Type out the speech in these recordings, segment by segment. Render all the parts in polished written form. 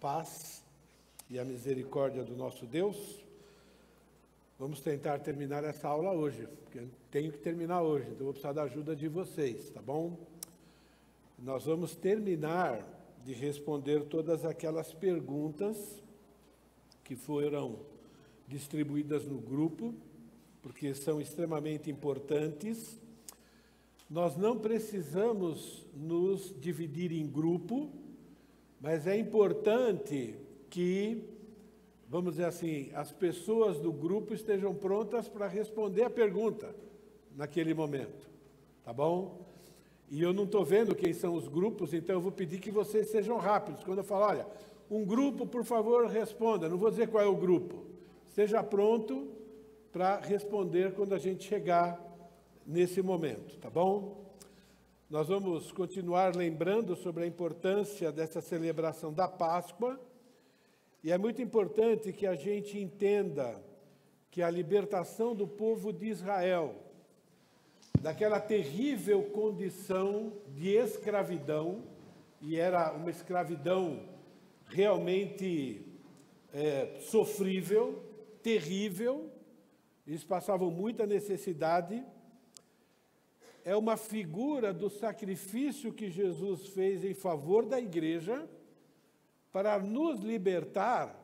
paz e a misericórdia do nosso Deus. Vamos tentar terminar essa aula hoje, porque eu tenho que terminar hoje, então eu vou precisar da ajuda de vocês, tá bom? Nós vamos terminar de responder todas aquelas perguntas que foram distribuídas no grupo, porque são extremamente importantes. Nós não precisamos nos dividir em grupo, mas é importante que, vamos dizer assim, as pessoas do grupo estejam prontas para responder a pergunta naquele momento, tá bom? E eu não estou vendo quem são os grupos, então eu vou pedir que vocês sejam rápidos. Quando eu falo, olha, um grupo, por favor, responda. Não vou dizer qual é o grupo. Esteja pronto para responder quando a gente chegar nesse momento, tá bom? Nós vamos continuar lembrando sobre a importância dessa celebração da Páscoa, e é muito importante que a gente entenda que a libertação do povo de Israel, daquela terrível condição de escravidão, e era uma escravidão realmente sofrível, terrível, eles passavam muita necessidade, é uma figura do sacrifício que Jesus fez em favor da igreja para nos libertar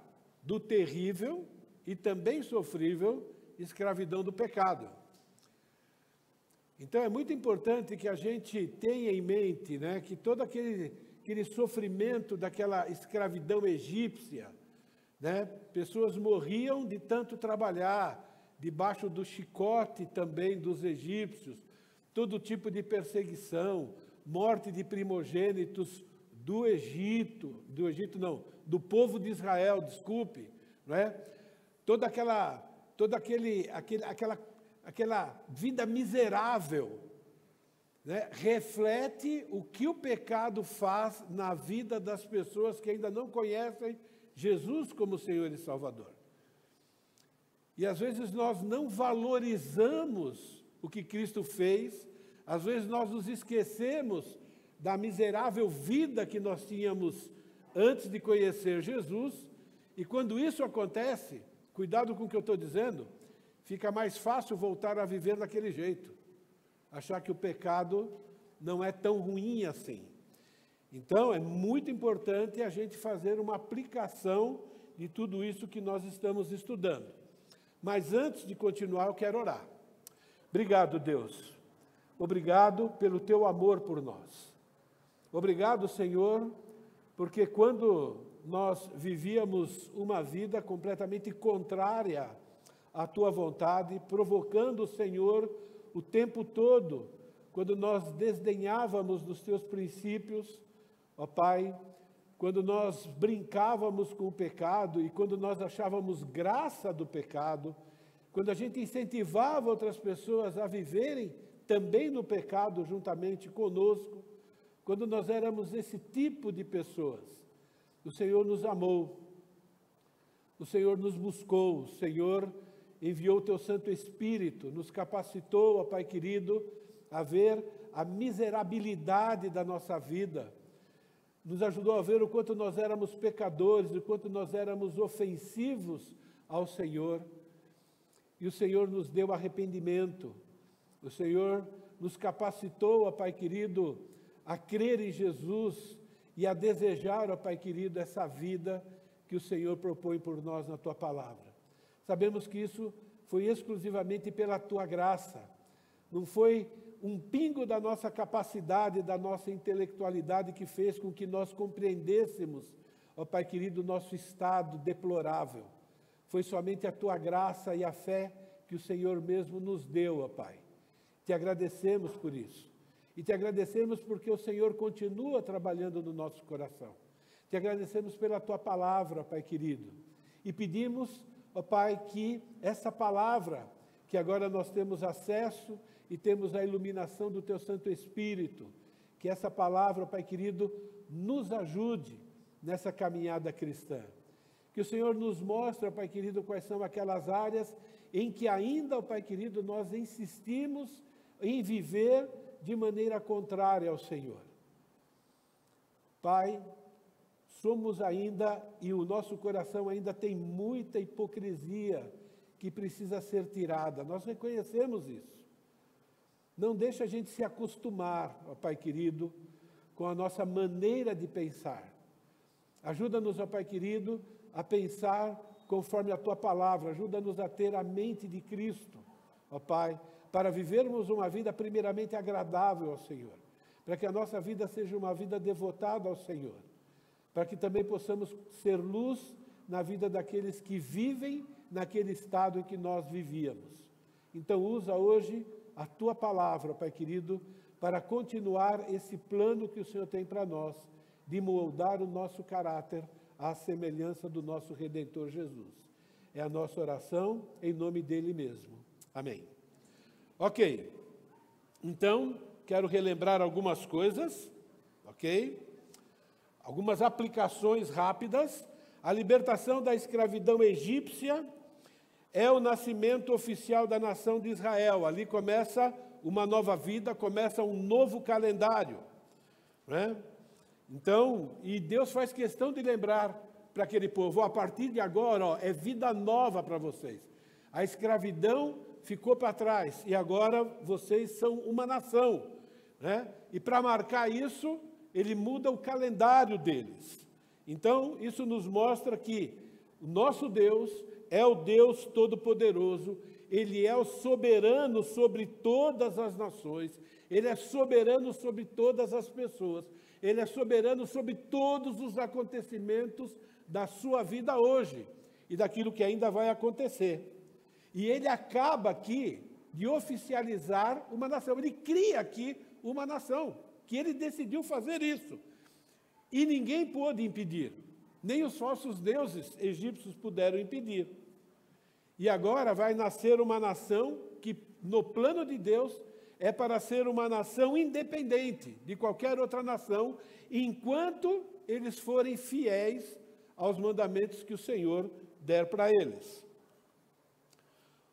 do terrível e também sofrível escravidão do pecado. Então é muito importante que a gente tenha em mente, né, que todo aquele sofrimento daquela escravidão egípcia, né, pessoas morriam de tanto trabalhar, debaixo do chicote também dos egípcios, todo tipo de perseguição, morte de primogênitos do povo de Israel, desculpe, não é? Toda aquela vida miserável, né, reflete o que o pecado faz na vida das pessoas que ainda não conhecem Jesus como Senhor e Salvador. E às vezes nós não valorizamos o que Cristo fez, às vezes nós nos esquecemos da miserável vida que nós tínhamos antes de conhecer Jesus, e quando isso acontece, cuidado com o que eu estou dizendo, fica mais fácil voltar a viver daquele jeito, achar que o pecado não é tão ruim assim. Então, é muito importante a gente fazer uma aplicação de tudo isso que nós estamos estudando. Mas antes de continuar, eu quero orar. Obrigado, Deus. Obrigado pelo teu amor por nós. Obrigado, Senhor, porque quando nós vivíamos uma vida completamente contrária à tua vontade, provocando o Senhor o tempo todo, quando nós desdenhávamos dos teus princípios, ó Pai, quando nós brincávamos com o pecado e quando nós achávamos graça do pecado, quando a gente incentivava outras pessoas a viverem também no pecado juntamente conosco, quando nós éramos esse tipo de pessoas, o Senhor nos amou, o Senhor nos buscou, o Senhor enviou o teu Santo Espírito, nos capacitou, ó Pai querido, a ver a miserabilidade da nossa vida, nos ajudou a ver o quanto nós éramos pecadores, o quanto nós éramos ofensivos ao Senhor, e o Senhor nos deu arrependimento, o Senhor nos capacitou, ó Pai querido, a crer em Jesus e a desejar, ó Pai querido, essa vida que o Senhor propõe por nós na Tua Palavra. Sabemos que isso foi exclusivamente pela Tua graça, não foi um pingo da nossa capacidade, da nossa intelectualidade que fez com que nós compreendêssemos, ó Pai querido, o nosso estado deplorável. Foi somente a Tua graça e a fé que o Senhor mesmo nos deu, ó Pai. Te agradecemos por isso. E te agradecemos porque o Senhor continua trabalhando no nosso coração. Te agradecemos pela Tua palavra, Pai querido. E pedimos, ó Pai, que essa palavra, que agora nós temos acesso e temos a iluminação do Teu Santo Espírito, que essa palavra, Pai querido, nos ajude nessa caminhada cristã. Que o Senhor nos mostre, Pai querido, quais são aquelas áreas em que ainda, Pai querido, nós insistimos em viver de maneira contrária ao Senhor. Pai, somos ainda, e o nosso coração ainda tem muita hipocrisia que precisa ser tirada. Nós reconhecemos isso. Não deixa a gente se acostumar, ó Pai querido, com a nossa maneira de pensar. Ajuda-nos, ó Pai querido, a pensar conforme a Tua palavra. Ajuda-nos a ter a mente de Cristo, ó Pai, para vivermos uma vida primeiramente agradável ao Senhor, para que a nossa vida seja uma vida devotada ao Senhor, para que também possamos ser luz na vida daqueles que vivem naquele estado em que nós vivíamos. Então, usa hoje a Tua palavra, Pai querido, para continuar esse plano que o Senhor tem para nós, de moldar o nosso caráter à semelhança do nosso Redentor Jesus. É a nossa oração em nome dele mesmo. Amém. Ok. Então, quero relembrar algumas coisas, ok? Algumas aplicações rápidas. A libertação da escravidão egípcia é o nascimento oficial da nação de Israel. Ali começa uma nova vida, começa um novo calendário, né? Então, e Deus faz questão de lembrar para aquele povo, a partir de agora, é vida nova para vocês. A escravidão ficou para trás e agora vocês são uma nação, né? E para marcar isso, ele muda o calendário deles. Então, isso nos mostra que o nosso Deus é o Deus Todo-Poderoso, Ele é o soberano sobre todas as nações, Ele é soberano sobre todas as pessoas, Ele é soberano sobre todos os acontecimentos da sua vida hoje e daquilo que ainda vai acontecer. E Ele acaba aqui de oficializar uma nação, Ele cria aqui uma nação, que Ele decidiu fazer isso. E ninguém pôde impedir, nem os falsos deuses egípcios puderam impedir. E agora vai nascer uma nação que, no plano de Deus, é para ser uma nação independente de qualquer outra nação, enquanto eles forem fiéis aos mandamentos que o Senhor der para eles.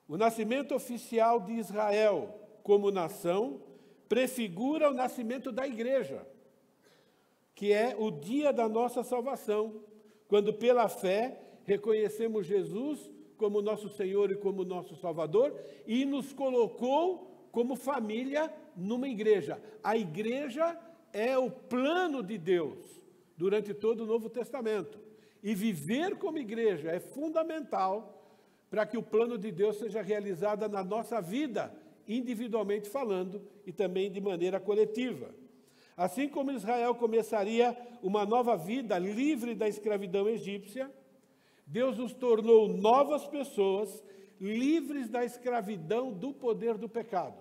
O nascimento oficial de Israel como nação prefigura o nascimento da igreja, que é o dia da nossa salvação, quando pela fé reconhecemos Jesus como nosso Senhor e como nosso Salvador e nos colocou como família numa igreja. A igreja é o plano de Deus durante todo o Novo Testamento. E viver como igreja é fundamental para que o plano de Deus seja realizado na nossa vida, individualmente falando e também de maneira coletiva. Assim como Israel começaria uma nova vida livre da escravidão egípcia, Deus nos tornou novas pessoas, livres da escravidão do poder do pecado.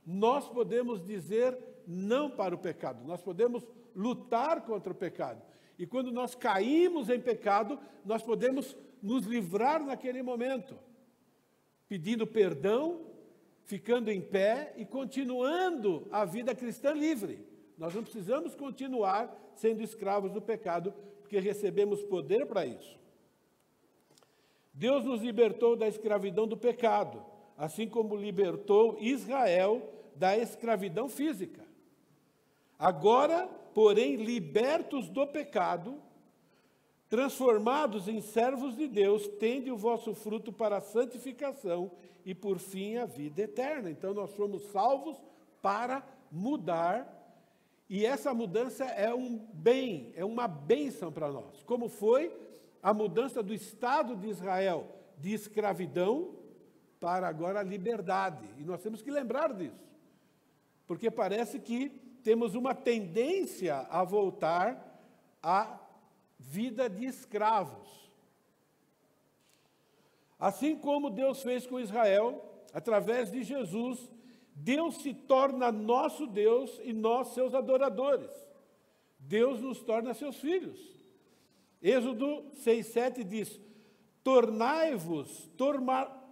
Nós podemos dizer não para o pecado, nós podemos lutar contra o pecado. E quando nós caímos em pecado, nós podemos nos livrar naquele momento, pedindo perdão, ficando em pé e continuando a vida cristã livre. Nós não precisamos continuar sendo escravos do pecado, porque recebemos poder para isso. Deus nos libertou da escravidão do pecado, assim como libertou Israel da escravidão física. Agora, porém, libertos do pecado, transformados em servos de Deus, tende o vosso fruto para a santificação e, por fim, a vida eterna. Então, nós fomos salvos para mudar, e essa mudança é um bem, é uma bênção para nós. Como foi a mudança do Estado de Israel de escravidão para agora a liberdade. E nós temos que lembrar disso, porque parece que temos uma tendência a voltar à vida de escravos. Assim como Deus fez com Israel, através de Jesus, Deus se torna nosso Deus e nós seus adoradores. Deus nos torna seus filhos. Êxodo 6,7 diz: tornai-vos,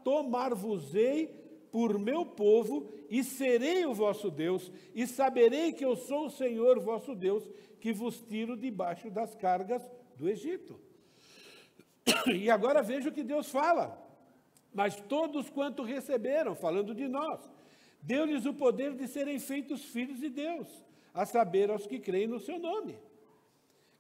tomar-vos-ei por meu povo, e serei o vosso Deus, e saberei que eu sou o Senhor vosso Deus, que vos tiro debaixo das cargas do Egito. E agora veja o que Deus fala. Mas todos quanto receberam, falando de nós, deu-lhes o poder de serem feitos filhos de Deus, a saber, aos que creem no seu nome.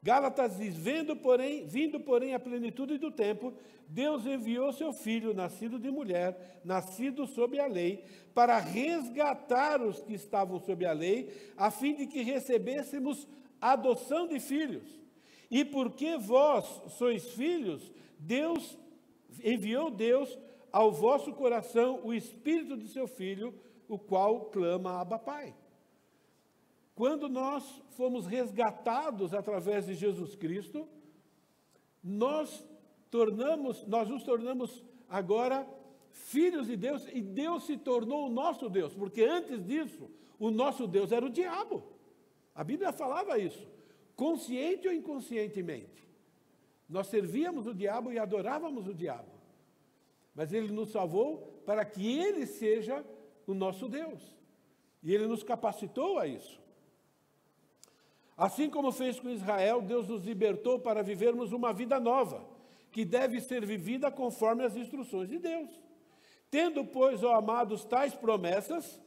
Gálatas diz, vindo, porém, a plenitude do tempo, Deus enviou seu Filho, nascido de mulher, nascido sob a lei, para resgatar os que estavam sob a lei, a fim de que recebêssemos adoção de filhos. E porque vós sois filhos, enviou Deus ao vosso coração o Espírito de seu Filho, o qual clama Abba Pai. Quando nós fomos resgatados através de Jesus Cristo, nós nos tornamos agora filhos de Deus, e Deus se tornou o nosso Deus, porque antes disso, o nosso Deus era o diabo. A Bíblia falava isso, consciente ou inconscientemente. Nós servíamos o diabo e adorávamos o diabo. Mas ele nos salvou para que ele seja o nosso Deus. E ele nos capacitou a isso. Assim como fez com Israel, Deus nos libertou para vivermos uma vida nova, que deve ser vivida conforme as instruções de Deus. Tendo, pois, ó amados, tais promessas,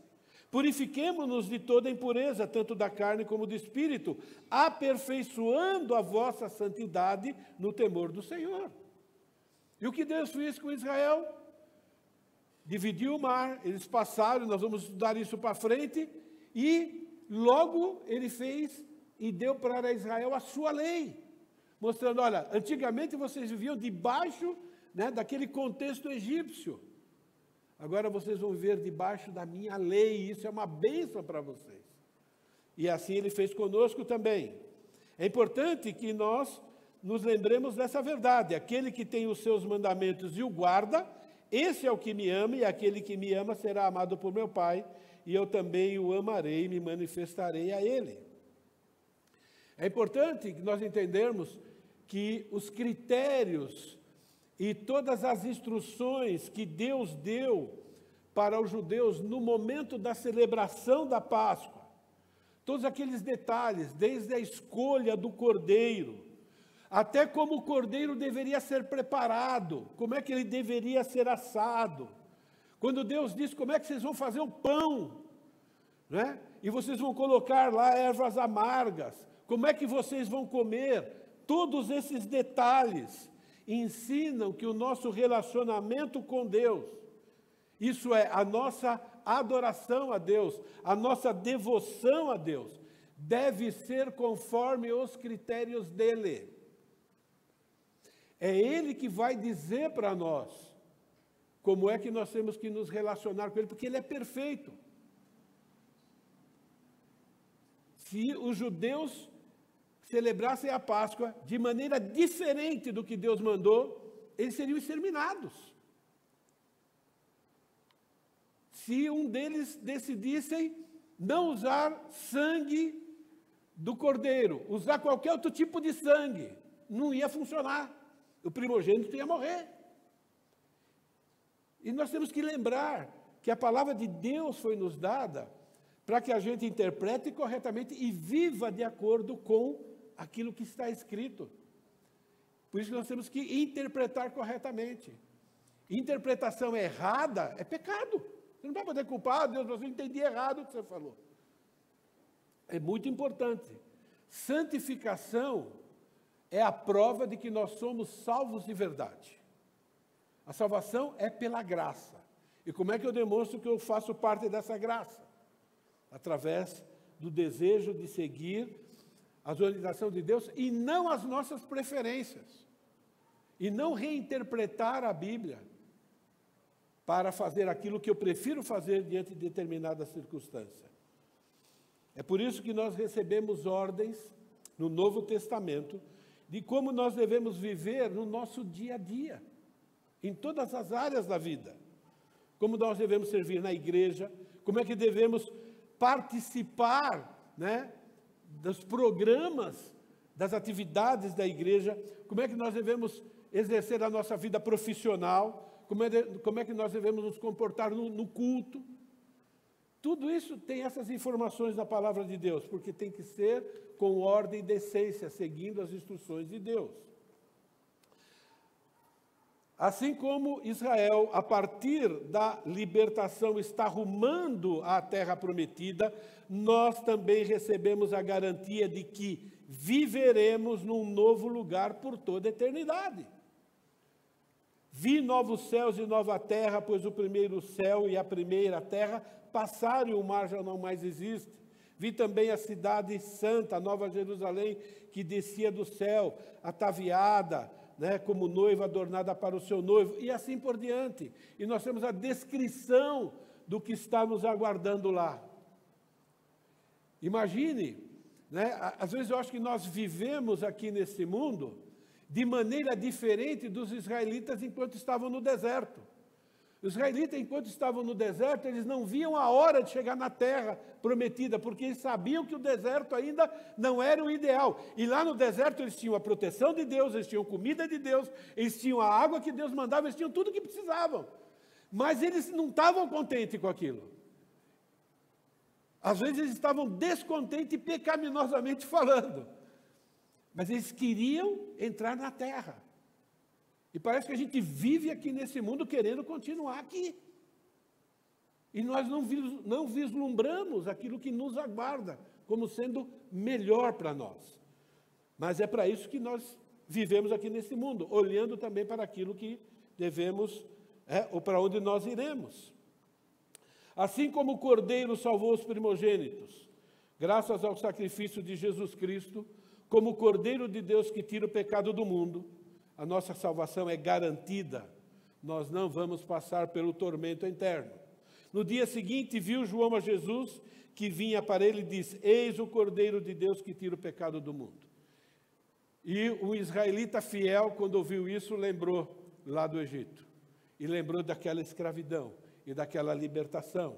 purifiquemo-nos de toda impureza, tanto da carne como do espírito, aperfeiçoando a vossa santidade no temor do Senhor. E o que Deus fez com Israel? Dividiu o mar, eles passaram, nós vamos estudar isso para frente, e logo ele fez e deu para Israel a sua lei, mostrando, olha, antigamente vocês viviam debaixo, daquele contexto egípcio, agora vocês vão viver debaixo da minha lei, e isso é uma bênção para vocês. E assim ele fez conosco também. É importante que nós nos lembremos dessa verdade, aquele que tem os seus mandamentos e o guarda, esse é o que me ama, e aquele que me ama será amado por meu Pai, e eu também o amarei e me manifestarei a ele. É importante que nós entendermos que os critérios e todas as instruções que Deus deu para os judeus no momento da celebração da Páscoa, todos aqueles detalhes, desde a escolha do cordeiro, até como o cordeiro deveria ser preparado, como é que ele deveria ser assado. Quando Deus diz como é que vocês vão fazer o pão, e vocês vão colocar lá ervas amargas, como é que vocês vão comer? Todos esses detalhes ensinam que o nosso relacionamento com Deus, isso é, a nossa adoração a Deus, a nossa devoção a Deus, deve ser conforme os critérios dele. É ele que vai dizer para nós como é que nós temos que nos relacionar com ele, porque ele é perfeito. Se os judeus celebrassem a Páscoa de maneira diferente do que Deus mandou, eles seriam exterminados. Se um deles decidissem não usar sangue do cordeiro, usar qualquer outro tipo de sangue, não ia funcionar. O primogênito ia morrer. E nós temos que lembrar que a palavra de Deus foi nos dada para que a gente interprete corretamente e viva de acordo com aquilo que está escrito. Por isso nós temos que interpretar corretamente. Interpretação errada é pecado. Você não vai poder culpar Deus, você entendi errado o que você falou. É muito importante. Santificação é a prova de que nós somos salvos de verdade. A salvação é pela graça. E como é que eu demonstro que eu faço parte dessa graça? Através do desejo de seguir a orientação de Deus e não as nossas preferências. E não reinterpretar a Bíblia para fazer aquilo que eu prefiro fazer diante de determinada circunstância. É por isso que nós recebemos ordens no Novo Testamento de como nós devemos viver no nosso dia a dia, em todas as áreas da vida. Como nós devemos servir na igreja, como é que devemos participar, dos programas, das atividades da igreja, como é que nós devemos exercer a nossa vida profissional, como é que nós devemos nos comportar no culto. Tudo isso tem essas informações da palavra de Deus, porque tem que ser com ordem e decência, seguindo as instruções de Deus. Assim como Israel, a partir da libertação, está rumando à terra prometida, nós também recebemos a garantia de que, viveremos num novo lugar por toda a eternidade. Vi novos céus e nova terra, pois o primeiro céu e a primeira terra passaram e o mar já não mais existe. Vi também a cidade santa, a Nova Jerusalém, que descia do céu, ataviada, como noiva adornada para o seu noivo, e assim por diante. E nós temos a descrição do que está nos aguardando lá. Imagine, às vezes eu acho que nós vivemos aqui nesse mundo de maneira diferente dos israelitas enquanto estavam no deserto. Os israelitas, enquanto estavam no deserto, eles não viam a hora de chegar na terra prometida, porque eles sabiam que o deserto ainda não era o ideal. E lá no deserto eles tinham a proteção de Deus, eles tinham comida de Deus, eles tinham a água que Deus mandava, eles tinham tudo o que precisavam. Mas eles não estavam contentes com aquilo. Às vezes eles estavam descontentes e pecaminosamente falando. Mas eles queriam entrar na terra. E parece que a gente vive aqui nesse mundo querendo continuar aqui. E nós não vislumbramos aquilo que nos aguarda como sendo melhor para nós. Mas é para isso que nós vivemos aqui nesse mundo, olhando também para aquilo que devemos, ou para onde nós iremos. Assim como o Cordeiro salvou os primogênitos, graças ao sacrifício de Jesus Cristo, como o Cordeiro de Deus que tira o pecado do mundo, a nossa salvação é garantida. Nós não vamos passar pelo tormento eterno. No dia seguinte, viu João a Jesus, que vinha para ele e disse: eis o Cordeiro de Deus que tira o pecado do mundo. E o israelita fiel, quando ouviu isso, lembrou lá do Egito. E lembrou daquela escravidão e daquela libertação.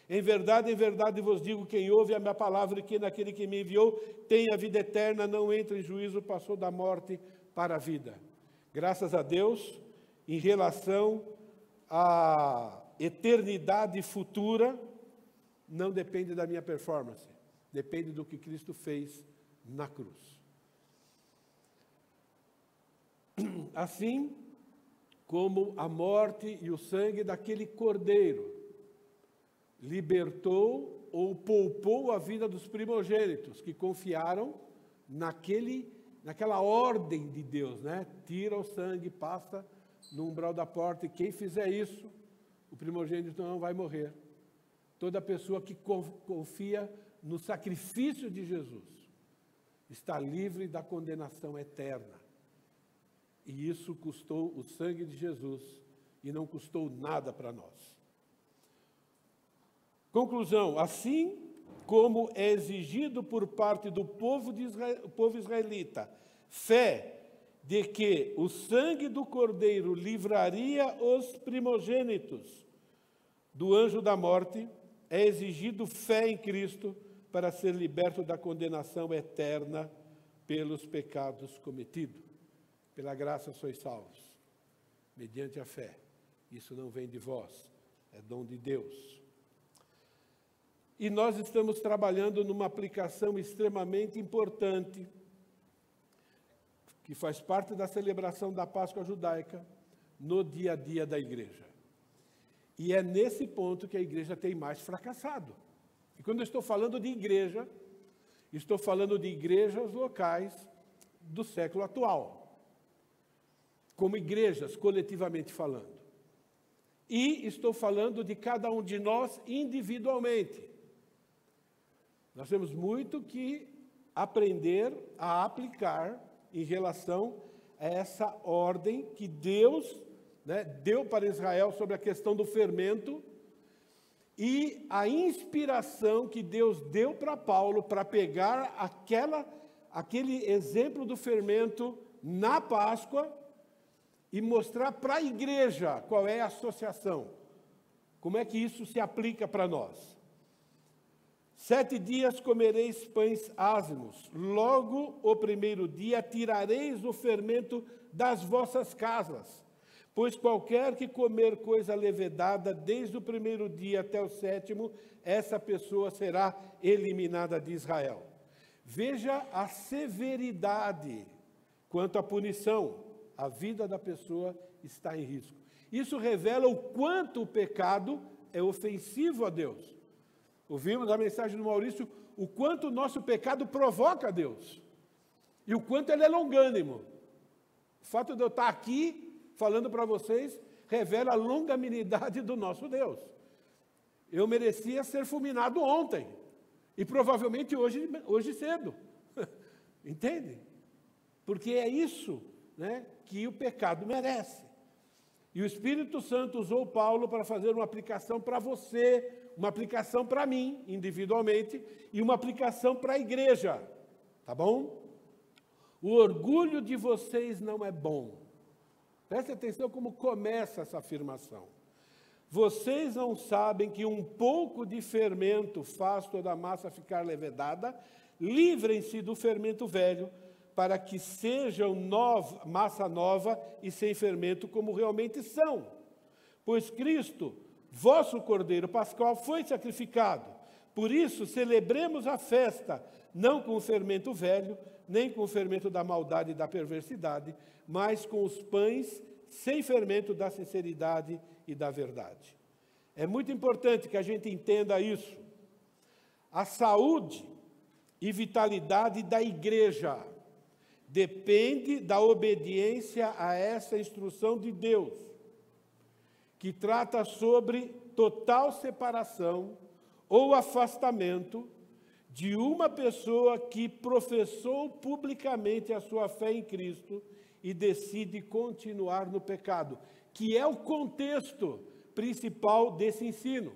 Em verdade vos digo, quem ouve a minha palavra e quem naquele que me enviou tem a vida eterna, não entra em juízo, passou da morte para a vida. Graças a Deus, em relação à eternidade futura, não depende da minha performance, depende do que Cristo fez na cruz. Assim como a morte e o sangue daquele cordeiro libertou ou poupou a vida dos primogênitos que confiaram naquela ordem de Deus, Tira o sangue, passa no umbral da porta, e quem fizer isso, o primogênito não vai morrer. Toda pessoa que confia no sacrifício de Jesus está livre da condenação eterna. E isso custou o sangue de Jesus e não custou nada para nós. Conclusão: assim como é exigido por parte do povo israelita fé de que o sangue do Cordeiro livraria os primogênitos do anjo da morte, é exigido fé em Cristo para ser liberto da condenação eterna pelos pecados cometidos. Pela graça sois salvos, mediante a fé. Isso não vem de vós, é dom de Deus. E nós estamos trabalhando numa aplicação extremamente importante, que faz parte da celebração da Páscoa judaica, no dia a dia da igreja. E é nesse ponto que a igreja tem mais fracassado. E quando eu estou falando de igreja, estou falando de igrejas locais do século atual, como igrejas, coletivamente falando. E estou falando de cada um de nós individualmente. Nós temos muito que aprender a aplicar em relação a essa ordem que Deus deu para Israel sobre a questão do fermento, e a inspiração que Deus deu para Paulo para pegar aquele exemplo do fermento na Páscoa e mostrar para a igreja qual é a associação, como é que isso se aplica para nós. 7 dias comereis pães ázimos, logo o primeiro dia tirareis o fermento das vossas casas, pois qualquer que comer coisa levedada, desde o primeiro dia até o 7º, essa pessoa será eliminada de Israel. Veja a severidade quanto à punição. A vida da pessoa está em risco. Isso revela o quanto o pecado é ofensivo a Deus. Ouvimos a mensagem do Maurício, o quanto o nosso pecado provoca a Deus. E o quanto ele é longânimo. O fato de eu estar aqui falando para vocês revela a longanimidade do nosso Deus. Eu merecia ser fulminado ontem. E provavelmente hoje cedo. Entende? Porque é isso, né, que o pecado merece. E o Espírito Santo usou Paulo para fazer uma aplicação para você, uma aplicação para mim, individualmente, e uma aplicação para a igreja. Tá bom? O orgulho de vocês não é bom. Preste atenção como começa essa afirmação. Vocês não sabem que um pouco de fermento faz toda a massa ficar levedada? Livrem-se do fermento velho, para que sejam massa nova e sem fermento, como realmente são. Pois Cristo, vosso Cordeiro Pascal, foi sacrificado. Por isso, celebremos a festa, não com o fermento velho, nem com o fermento da maldade e da perversidade, mas com os pães sem fermento da sinceridade e da verdade. É muito importante que a gente entenda isso. A saúde e vitalidade da igreja depende da obediência a essa instrução de Deus, que trata sobre total separação ou afastamento de uma pessoa que professou publicamente a sua fé em Cristo e decide continuar no pecado, que é o contexto principal desse ensino.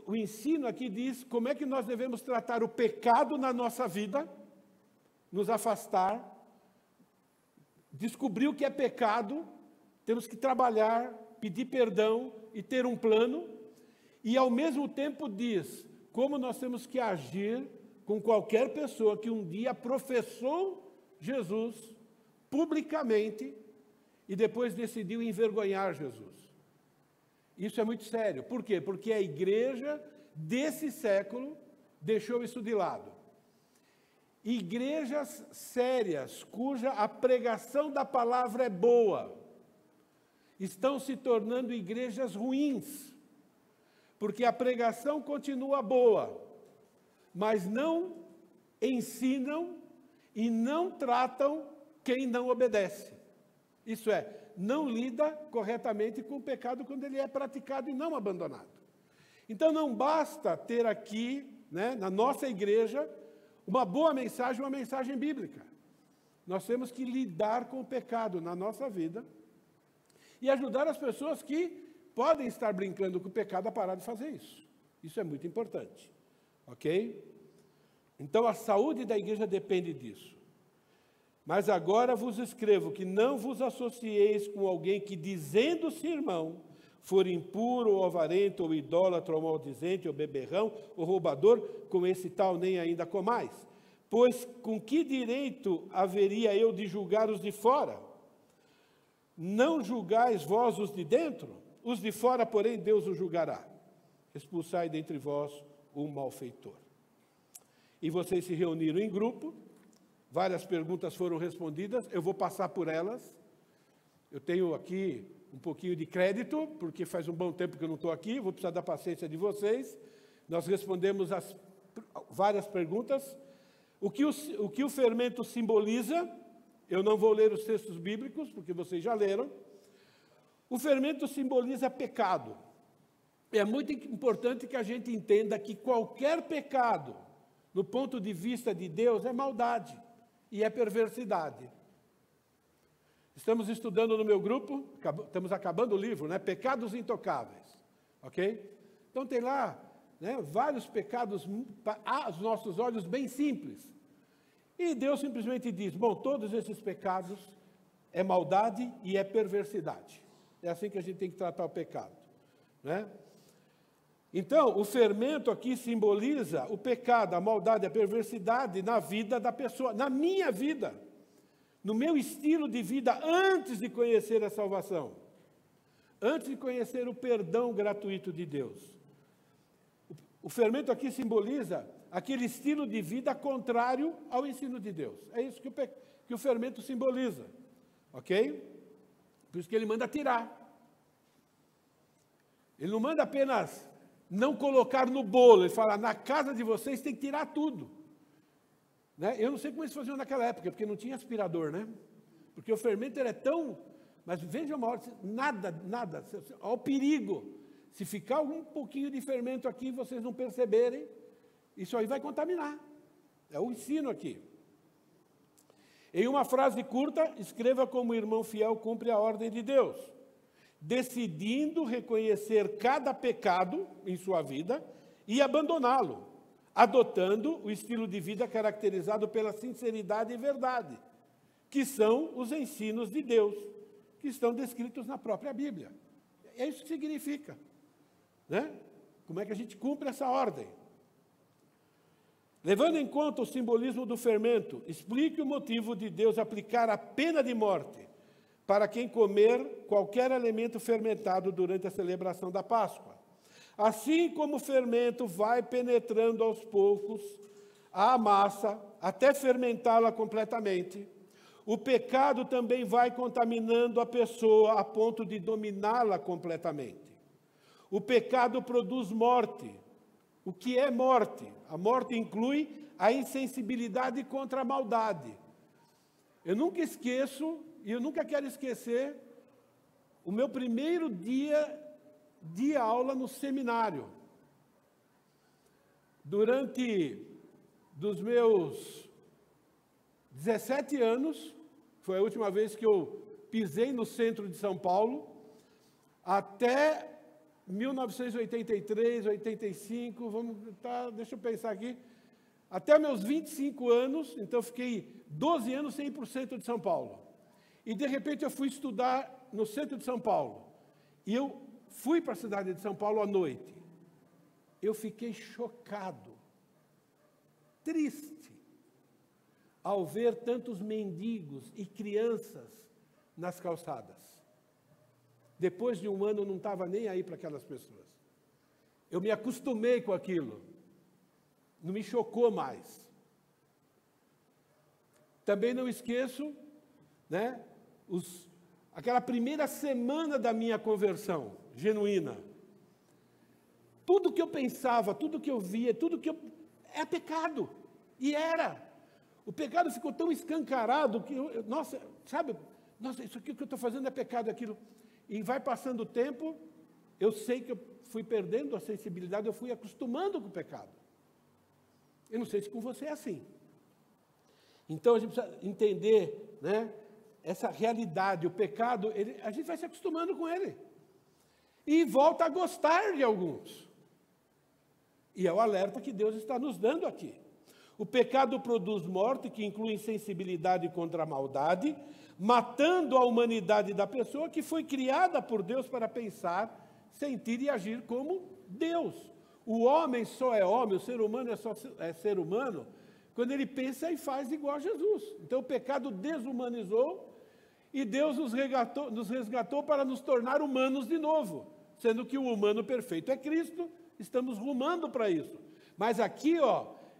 O ensino aqui diz como é que nós devemos tratar o pecado na nossa vida, nos afastar, descobrir o que é pecado, temos que trabalhar, pedir perdão e ter um plano, e ao mesmo tempo diz como nós temos que agir com qualquer pessoa que um dia professou Jesus publicamente e depois decidiu envergonhar Jesus. Isso é muito sério. Por quê? Porque a igreja desse século deixou isso de lado. Igrejas sérias, cuja a pregação da palavra é boa, estão se tornando igrejas ruins, porque a pregação continua boa, mas não ensinam e não tratam quem não obedece. Isso é, não lida corretamente com o pecado quando ele é praticado e não abandonado. Então não basta ter aqui, né, na nossa igreja, uma boa mensagem, uma mensagem bíblica. Nós temos que lidar com o pecado na nossa vida e ajudar as pessoas que podem estar brincando com o pecado a parar de fazer isso. Isso é muito importante. Ok? Então a saúde da igreja depende disso. Mas agora vos escrevo que não vos associeis com alguém que, dizendo-se irmão, for impuro, ou avarento, ou idólatra, ou maldizente, ou beberrão, ou roubador, com esse tal nem ainda comais. Pois com que direito haveria eu de julgar os de fora? Não julgais vós os de dentro? Os de fora, porém, Deus os julgará. Expulsai dentre vós o malfeitor. E vocês se reuniram em grupo. Várias perguntas foram respondidas, eu vou passar por elas. Eu tenho aqui um pouquinho de crédito, porque faz um bom tempo que eu não estou aqui, vou precisar da paciência de vocês. Nós respondemos as várias perguntas. O que o fermento simboliza, eu não vou ler os textos bíblicos, porque vocês já leram. O fermento simboliza pecado. É muito importante que a gente entenda que qualquer pecado, no ponto de vista de Deus, é maldade. E é perversidade. Estamos estudando no meu grupo, estamos acabando o livro, né? Pecados intocáveis. Ok? Então tem lá, né, vários pecados aos nossos olhos bem simples. E Deus simplesmente diz, bom, todos esses pecados é maldade e é perversidade. É assim que a gente tem que tratar o pecado. Né? Então, o fermento aqui simboliza o pecado, a maldade, a perversidade na vida da pessoa, na minha vida, no meu estilo de vida antes de conhecer a salvação, antes de conhecer o perdão gratuito de Deus. O fermento aqui simboliza aquele estilo de vida contrário ao ensino de Deus. É isso que o fermento simboliza, ok? Por isso que ele manda tirar. Ele não manda apenas não colocar no bolo. Ele fala, na casa de vocês tem que tirar tudo. Né? Eu não sei como eles faziam naquela época, porque não tinha aspirador, né? Porque o fermento é tão... Mas veja uma hora, nada, olha o perigo. Se ficar um pouquinho de fermento aqui, vocês não perceberem, isso aí vai contaminar. É o ensino aqui. Em uma frase curta, escreva como o irmão fiel cumpre a ordem de Deus, decidindo reconhecer cada pecado em sua vida e abandoná-lo, adotando o estilo de vida caracterizado pela sinceridade e verdade, que são os ensinos de Deus, que estão descritos na própria Bíblia. É isso que significa, né? Como é que a gente cumpre essa ordem? Levando em conta o simbolismo do fermento, explique o motivo de Deus aplicar a pena de morte para quem comer qualquer alimento fermentado durante a celebração da Páscoa. Assim como o fermento vai penetrando aos poucos a massa até fermentá-la completamente, o pecado também vai contaminando a pessoa a ponto de dominá-la completamente. O pecado produz morte. O que é morte? A morte inclui a insensibilidade contra a maldade. Eu nunca esqueço, e eu nunca quero esquecer, o meu primeiro dia de aula no seminário. Durante dos meus 17 anos, foi a última vez que eu pisei no centro de São Paulo, até 1983, 85, deixa eu pensar aqui, até meus 25 anos, então eu fiquei 12 anos 100% de São Paulo. E de repente eu fui estudar no centro de São Paulo. E eu fui para a cidade de São Paulo à noite. Eu fiquei chocado, triste, ao ver tantos mendigos e crianças nas calçadas. Depois de um ano, eu não estava nem aí para aquelas pessoas. Eu me acostumei com aquilo. Não me chocou mais. Também não esqueço, né, aquela primeira semana da minha conversão genuína. Tudo que eu pensava, tudo que eu via, é pecado. E era. O pecado ficou tão escancarado que, nossa, isso aqui que eu estou fazendo é pecado, aquilo. E vai passando o tempo, eu sei que eu fui perdendo a sensibilidade, eu fui acostumando com o pecado. Eu não sei se com você é assim. Então, a gente precisa entender, né, essa realidade, o pecado, a gente vai se acostumando com ele. E volta a gostar de alguns. E é o alerta que Deus está nos dando aqui. O pecado produz morte, que inclui insensibilidade contra a maldade, matando a humanidade da pessoa que foi criada por Deus para pensar, sentir e agir como Deus. O homem só é homem, o ser humano é ser humano, quando ele pensa e faz igual a Jesus. Então o pecado desumanizou e Deus nos resgatou para nos tornar humanos de novo. Sendo que o humano perfeito é Cristo, estamos rumando para isso. Mas aqui,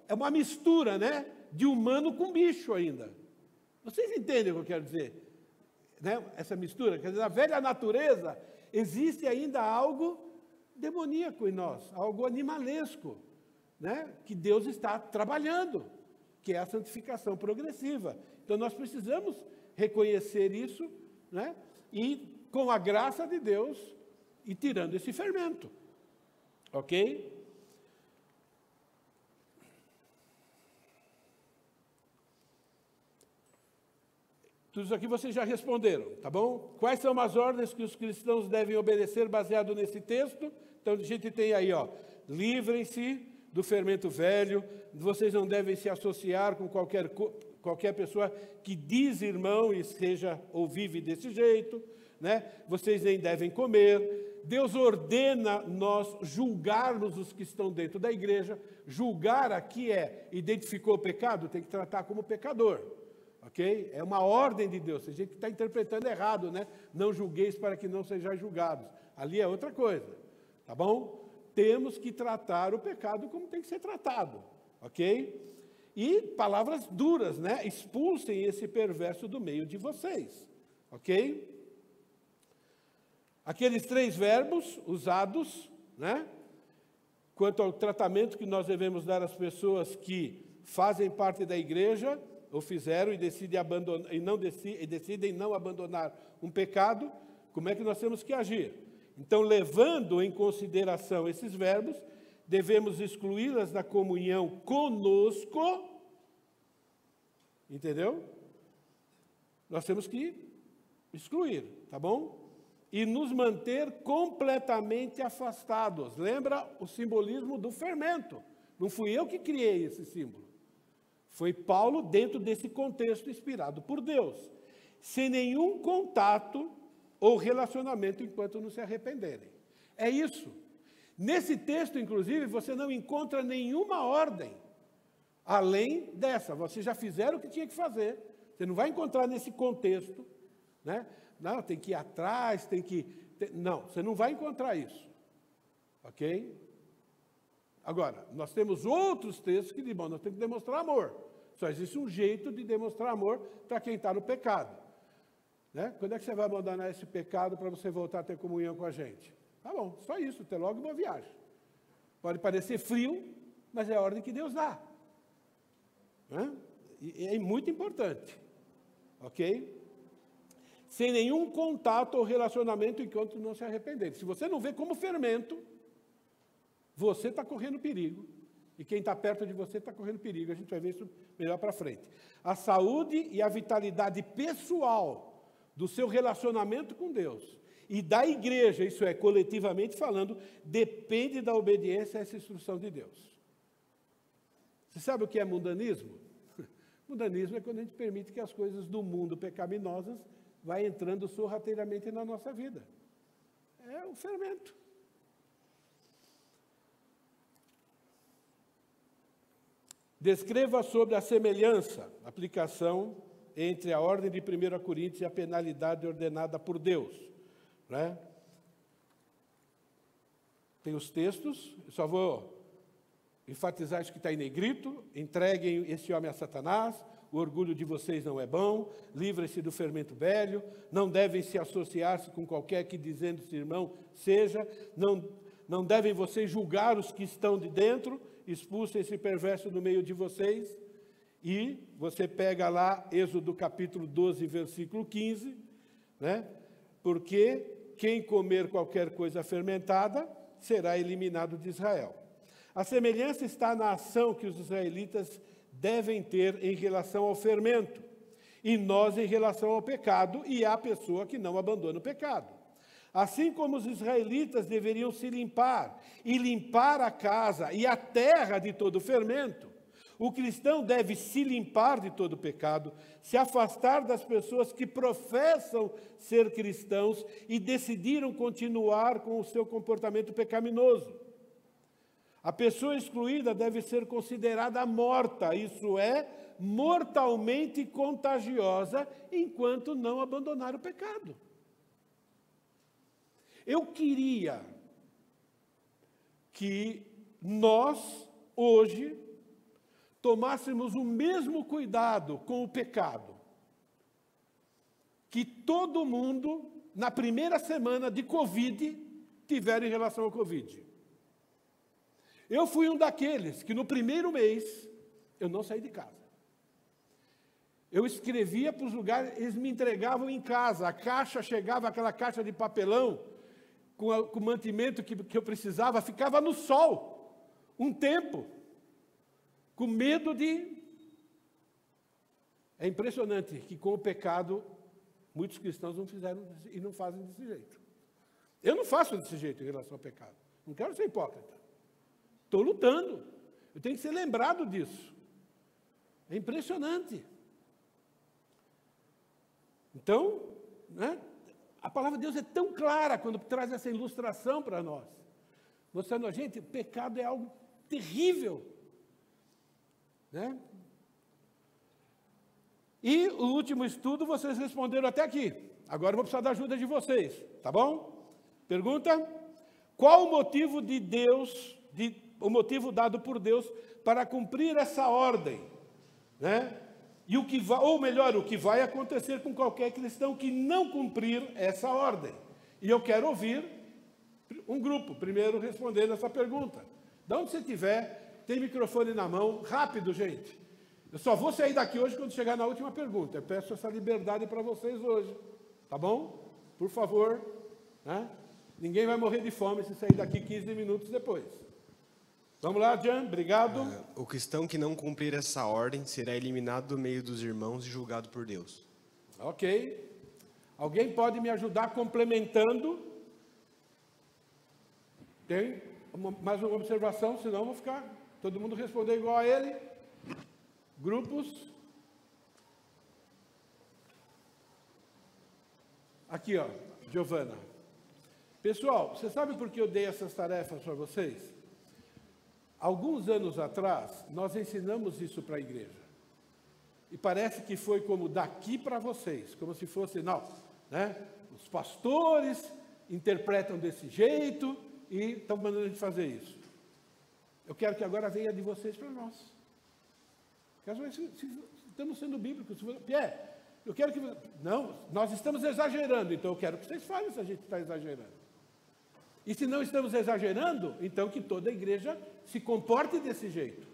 é uma mistura, né, de humano com bicho ainda. Vocês entendem o que eu quero dizer? Né? Essa mistura, quer dizer, na velha natureza existe ainda algo demoníaco em nós, algo animalesco, né? Que Deus está trabalhando, que é a santificação progressiva. Então nós precisamos reconhecer isso, né? E com a graça de Deus, ir tirando esse fermento. Ok? Tudo isso aqui vocês já responderam, tá bom? Quais são as ordens que os cristãos devem obedecer baseado nesse texto? Então, a gente tem aí, livrem-se do fermento velho, vocês não devem se associar com qualquer pessoa que diz irmão e seja ou vive desse jeito, né? Vocês nem devem comer. Deus ordena nós julgarmos os que estão dentro da igreja. Julgar aqui identificou o pecado, tem que tratar como pecador. Ok? É uma ordem de Deus. A gente está interpretando errado, né? Não julgueis para que não sejais julgados. Ali é outra coisa, tá bom? Temos que tratar o pecado como tem que ser tratado, ok? E palavras duras, né? Expulsem esse perverso do meio de vocês, ok? Aqueles 3 verbos usados, né? quanto ao tratamento que nós devemos dar às pessoas que fazem parte da igreja, ou fizeram, e decidem não abandonar um pecado, como é que nós temos que agir? Então, levando em consideração esses verbos, devemos excluí-las da comunhão conosco, entendeu? Nós temos que excluir, tá bom? E nos manter completamente afastados. Lembra o simbolismo do fermento? Não fui eu que criei esse símbolo. Foi Paulo dentro desse contexto inspirado por Deus. Sem nenhum contato ou relacionamento enquanto não se arrependerem. É isso. Nesse texto, inclusive, você não encontra nenhuma ordem além dessa. Vocês já fizeram o que tinha que fazer. Você não vai encontrar nesse contexto, né? Não, tem que ir atrás, tem que... Não, você não vai encontrar isso. Ok? Agora, nós temos outros textos que dizem, bom, nós temos que demonstrar amor. Só existe um jeito de demonstrar amor para quem está no pecado. Né? Quando é que você vai abandonar esse pecado para você voltar a ter comunhão com a gente? Tá bom, só isso, até logo uma viagem. Pode parecer frio, mas é a ordem que Deus dá. Né? E é muito importante. Ok? Sem nenhum contato ou relacionamento enquanto não se arrepender. Se você não vê como fermento, você está correndo perigo. E quem está perto de você está correndo perigo. A gente vai ver isso melhor para frente. A saúde e a vitalidade pessoal do seu relacionamento com Deus e da igreja, isso é, coletivamente falando, depende da obediência a essa instrução de Deus. Você sabe o que é mundanismo? Mundanismo é quando a gente permite que as coisas do mundo pecaminosas vá entrando sorrateiramente na nossa vida. É o fermento. Descreva sobre a semelhança, aplicação entre a ordem de 1 Coríntios e a penalidade ordenada por Deus. Né? Tem os textos, eu só vou enfatizar isso que está em negrito: entreguem esse homem a Satanás, o orgulho de vocês não é bom, livrem-se do fermento velho, não devem se associar-se com qualquer que dizendo-se irmão seja, não devem vocês julgar os que estão de dentro, expulsem esse perverso do meio de vocês. E você pega lá Êxodo capítulo 12, versículo 15, né? Porque quem comer qualquer coisa fermentada será eliminado de Israel. A semelhança está na ação que os israelitas devem ter em relação ao fermento, e nós em relação ao pecado, e à pessoa que não abandona o pecado. Assim como os israelitas deveriam se limpar, e limpar a casa e a terra de todo fermento, o cristão deve se limpar de todo pecado, se afastar das pessoas que professam ser cristãos e decidiram continuar com o seu comportamento pecaminoso. A pessoa excluída deve ser considerada morta, isso é, mortalmente contagiosa, enquanto não abandonar o pecado. Eu queria que nós, hoje, tomássemos o mesmo cuidado com o pecado que todo mundo, na primeira semana de Covid, tiveram em relação ao Covid. Eu fui um daqueles que no primeiro mês, eu não saí de casa. Eu escrevia para os lugares, eles me entregavam em casa, a caixa chegava, aquela caixa de papelão, com o mantimento que eu precisava, ficava no sol, um tempo, com medo de... É impressionante que com o pecado, muitos cristãos não fizeram e não fazem desse jeito. Eu não faço desse jeito em relação ao pecado. Não quero ser hipócrita. Estou lutando. Eu tenho que ser lembrado disso. É impressionante. Então, né, a palavra de Deus é tão clara quando traz essa ilustração para nós. Mostrando a gente, pecado é algo terrível. Né? E o último estudo, vocês responderam até aqui. Agora eu vou precisar da ajuda de vocês. Tá bom? Pergunta: qual o motivo de Deus... o motivo dado por Deus para cumprir essa ordem, né? E o que vai, ou melhor, o que vai acontecer com qualquer cristão que não cumprir essa ordem. E eu quero ouvir um grupo primeiro respondendo essa pergunta. De onde você estiver, tem microfone na mão, rápido, gente. Eu só vou sair daqui hoje quando chegar na última pergunta. Eu peço essa liberdade para vocês hoje, tá bom? Por favor, né? Ninguém vai morrer de fome se sair daqui 15 minutos depois. Vamos lá, Jean, obrigado. O cristão que não cumprir essa ordem será eliminado do meio dos irmãos e julgado por Deus. Ok. Alguém pode me ajudar complementando? Tem mais uma observação, senão eu vou ficar... Todo mundo responder igual a ele? Grupos? Aqui, ó, Giovana. Pessoal, você sabe por que eu dei essas tarefas para vocês? Alguns anos atrás, nós ensinamos isso para a igreja. E parece que foi como daqui para vocês, como se fosse, não, né? Os pastores interpretam desse jeito e estão mandando a gente fazer isso. Eu quero que agora venha de vocês para nós. Estamos sendo bíblicos. Pierre, eu quero que... Não, nós estamos exagerando, então eu quero que vocês falem se a gente está exagerando. E se não estamos exagerando, então que toda a igreja se comporte desse jeito.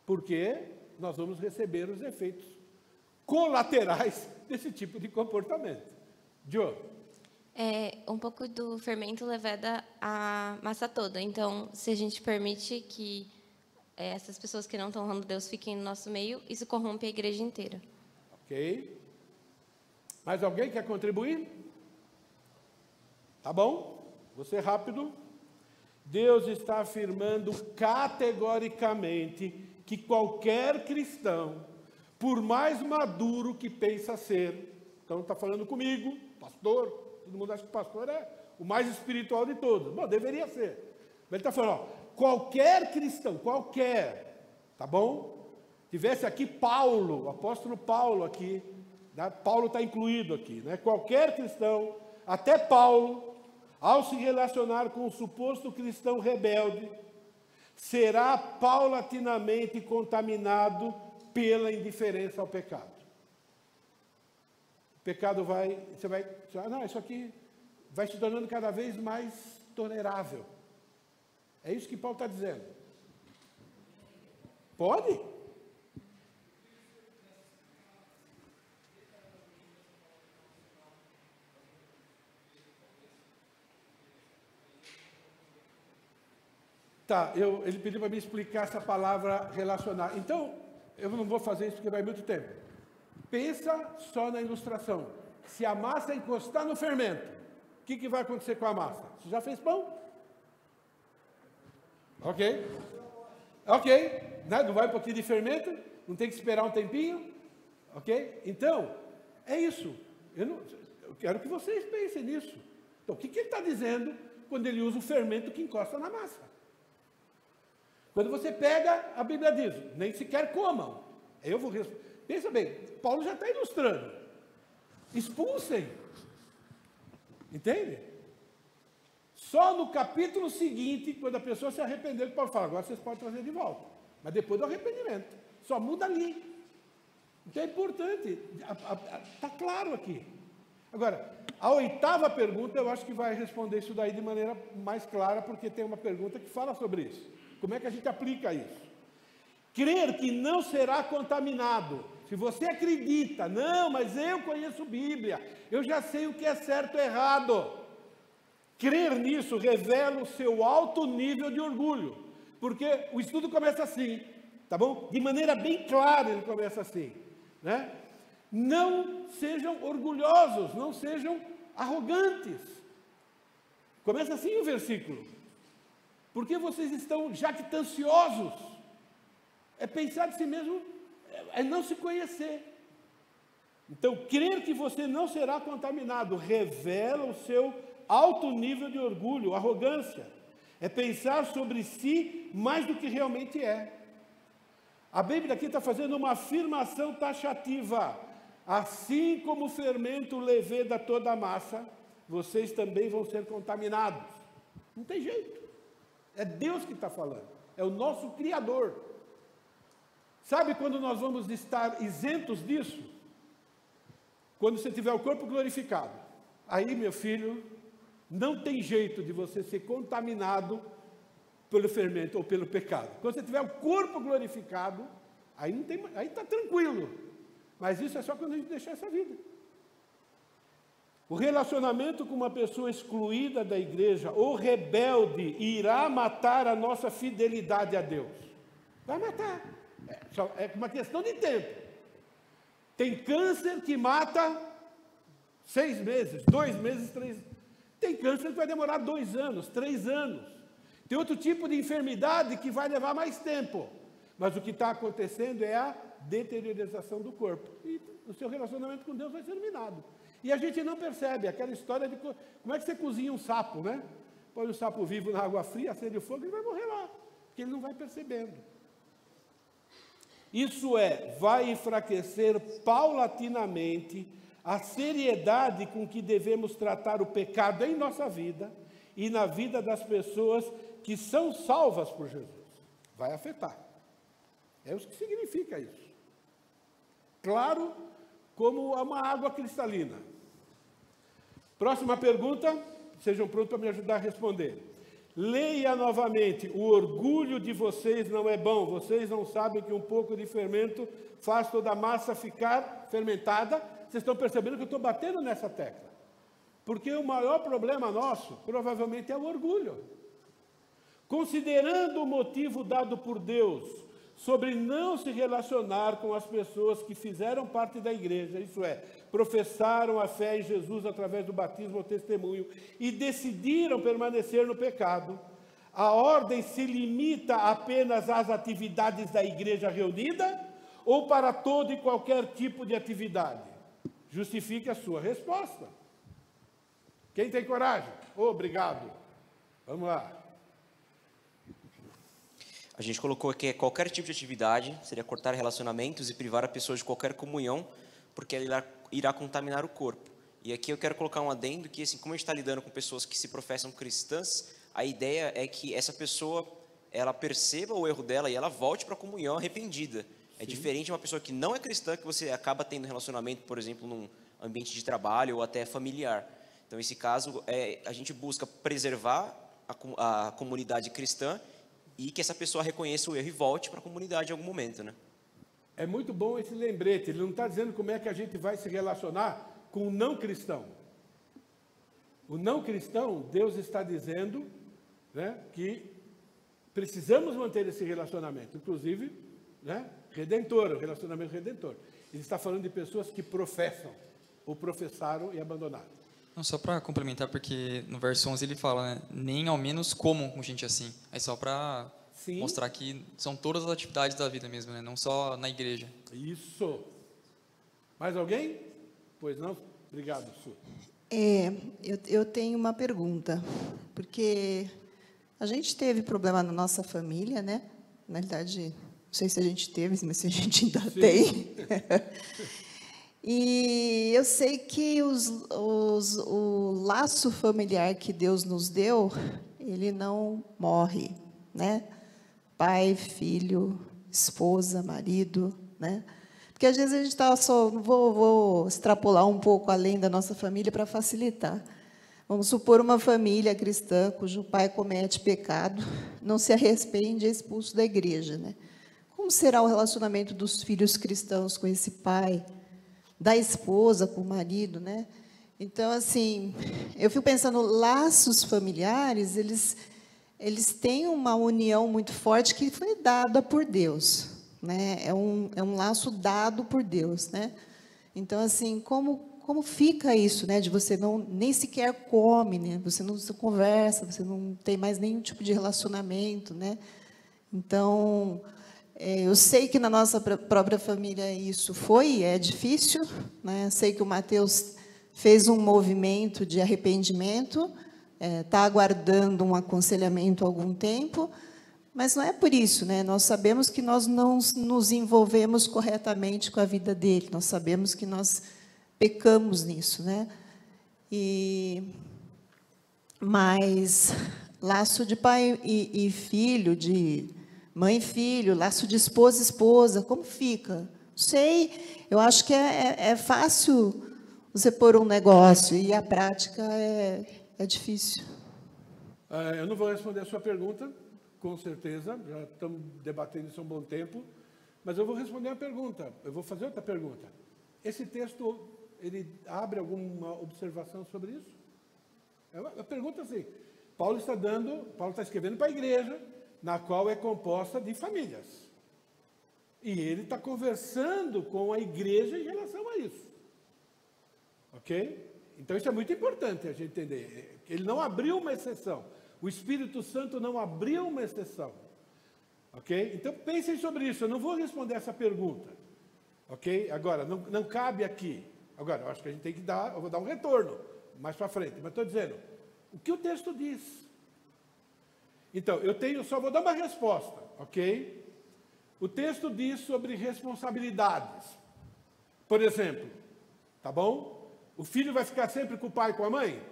Porque nós vamos receber os efeitos colaterais desse tipo de comportamento. Joe? Um pouco do fermento leveda a massa toda. Então, se a gente permite que essas pessoas que não estão honrando Deus fiquem no nosso meio, isso corrompe a igreja inteira. Ok. Mais alguém quer contribuir? Tá bom? Vou ser rápido. Deus está afirmando categoricamente que qualquer cristão, por mais maduro que pensa ser, então está falando comigo, pastor, todo mundo acha que o pastor é o mais espiritual de todos. Bom, deveria ser. Mas ele está falando, ó, qualquer cristão, qualquer, tá bom? Tivesse aqui Paulo, o apóstolo Paulo aqui, né? Paulo está incluído aqui, né? Qualquer cristão, até Paulo, ao se relacionar com o suposto cristão rebelde, será paulatinamente contaminado pela indiferença ao pecado. O pecado você vai, não, isso aqui vai se tornando cada vez mais tolerável. É isso que Paulo está dizendo. Pode? Tá, ele pediu para me explicar essa palavra relacionar. Então, eu não vou fazer isso porque vai muito tempo. Pensa só na ilustração. Se a massa encostar no fermento, o que vai acontecer com a massa? Você já fez pão? Ok. Não vai um pouquinho de fermento? Não tem que esperar um tempinho? Ok? Então, é isso. Eu quero que vocês pensem nisso. Então, o que ele está dizendo quando ele usa o fermento que encosta na massa? Quando você pega, a Bíblia diz, nem sequer comam. Eu vou responder. Pensa bem, Paulo já está ilustrando. Expulsem. Entende? Só no capítulo seguinte, quando a pessoa se arrepender, Paulo fala, agora vocês podem trazer de volta. Mas depois do arrependimento. Só muda ali. Então é importante. Está claro aqui. Agora, a oitava pergunta, eu acho que vai responder isso daí de maneira mais clara, porque tem uma pergunta que fala sobre isso. Como é que a gente aplica isso? Crer que não será contaminado. Se você acredita, não, mas eu conheço Bíblia, eu já sei o que é certo e errado. Crer nisso revela o seu alto nível de orgulho. Porque o estudo começa assim, tá bom? De maneira bem clara ele começa assim, né? Não sejam orgulhosos, não sejam arrogantes. Começa assim o versículo. Porque vocês estão jactanciosos. É pensar de si mesmo, é não se conhecer. Então, crer que você não será contaminado revela o seu alto nível de orgulho, arrogância. É pensar sobre si mais do que realmente é. A Bíblia aqui está fazendo uma afirmação taxativa. Assim como o fermento leveda toda a massa, vocês também vão ser contaminados. Não tem jeito. É Deus que está falando. É o nosso Criador. Sabe quando nós vamos estar isentos disso? Quando você tiver o corpo glorificado. Aí, meu filho, não tem jeito de você ser contaminado pelo fermento ou pelo pecado. Quando você tiver o corpo glorificado, aí não tem, aí está tranquilo. Mas isso é só quando a gente deixar essa vida. O relacionamento com uma pessoa excluída da igreja ou rebelde irá matar a nossa fidelidade a Deus. Vai matar. É uma questão de tempo. Tem câncer que mata 6 meses, 2 meses, 3. Tem câncer que vai demorar 2 anos, 3 anos. Tem outro tipo de enfermidade que vai levar mais tempo. Mas o que está acontecendo é a deteriorização do corpo. E o seu relacionamento com Deus vai ser minado. E a gente não percebe aquela história de como é que você cozinha um sapo, né? Põe o sapo vivo na água fria, acende o fogo e ele vai morrer lá. Porque ele não vai percebendo. Isso vai enfraquecer paulatinamente a seriedade com que devemos tratar o pecado em nossa vida e na vida das pessoas que são salvas por Jesus. Vai afetar. É o que significa isso. Claro, como uma água cristalina. Próxima pergunta, sejam prontos para me ajudar a responder. Leia novamente, o orgulho de vocês não é bom, vocês não sabem que um pouco de fermento faz toda a massa ficar fermentada? Vocês estão percebendo que eu estou batendo nessa tecla. Porque o maior problema nosso, provavelmente, é o orgulho. Considerando o motivo dado por Deus sobre não se relacionar com as pessoas que fizeram parte da igreja, isso é, professaram a fé em Jesus através do batismo ou testemunho e decidiram permanecer no pecado, a ordem se limita apenas às atividades da igreja reunida ou para todo e qualquer tipo de atividade? Justifique a sua resposta. Quem tem coragem? Obrigado. Vamos lá. A gente colocou aqui qualquer tipo de atividade, seria cortar relacionamentos e privar a pessoa de qualquer comunhão, porque ela irá contaminar o corpo. E aqui eu quero colocar um adendo que, assim, como a gente está lidando com pessoas que se professam cristãs, a ideia é que essa pessoa, ela perceba o erro dela e ela volte para a comunhão arrependida. É diferente de uma pessoa que não é cristã, que você acaba tendo relacionamento, por exemplo, num ambiente de trabalho ou até familiar. Então, nesse caso, a gente busca preservar a comunidade cristã e que essa pessoa reconheça o erro e volte para a comunidade em algum momento, né? É muito bom esse lembrete. Ele não está dizendo como é que a gente vai se relacionar com o não cristão. O não cristão, Deus está dizendo, né, que precisamos manter esse relacionamento, inclusive, né, redentor, o relacionamento redentor. Ele está falando de pessoas que professam, ou professaram e abandonaram. Não, só para complementar, porque no verso 11 ele fala, né, nem ao menos comam com gente assim. É só para mostrar que são todas as atividades da vida mesmo, né, não só na igreja. Isso. Mais alguém? Pois não? Obrigado, Su. Eu tenho uma pergunta, porque a gente teve problema na nossa família, né? Na verdade, não sei se a gente teve, mas se a gente ainda tem. E eu sei que o laço familiar que Deus nos deu, ele não morre, né? Pai, filho, esposa, marido, né? Porque às vezes a gente está só, vou extrapolar um pouco além da nossa família para facilitar. Vamos supor uma família cristã cujo pai comete pecado, não se arrepende e é expulso da igreja, né? Como será o relacionamento dos filhos cristãos com esse pai, da esposa com o marido, né? Então, assim, eu fico pensando, laços familiares, eles têm uma união muito forte que foi dada por Deus, né? É um laço dado por Deus, né? Então, assim, como fica isso, né? De você nem sequer come, né? Você não se conversa, você não tem mais nenhum tipo de relacionamento, né? Então, eu sei que na nossa própria família isso é difícil, né? Sei que o Mateus fez um movimento de arrependimento, está aguardando um aconselhamento há algum tempo, mas não é por isso, né? Nós sabemos que nós não nos envolvemos corretamente com a vida dele, nós sabemos que nós pecamos nisso, né? Mas laço de pai e filho, de mãe e filho, laço de esposa e esposa, como fica? Sei, eu acho que é fácil você pôr um negócio e a prática é difícil. Eu não vou responder a sua pergunta, com certeza, já estamos debatendo isso há um bom tempo, mas eu vou responder uma pergunta, eu vou fazer outra pergunta. Esse texto, ele abre alguma observação sobre isso? É uma pergunta assim. Paulo está escrevendo para a igreja, na qual é composta de famílias. E ele está conversando com a igreja em relação a isso. Ok? Então isso é muito importante a gente entender. Ele não abriu uma exceção. O Espírito Santo não abriu uma exceção. Ok? Então pensem sobre isso. Eu não vou responder essa pergunta. Ok? Agora, não cabe aqui. Agora, eu acho que a gente tem que dar, eu vou dar um retorno mais para frente. Mas estou dizendo, o que o texto diz? Então, só vou dar uma resposta. Ok? O texto diz sobre responsabilidades. Por exemplo, tá bom? O filho vai ficar sempre com o pai e com a mãe?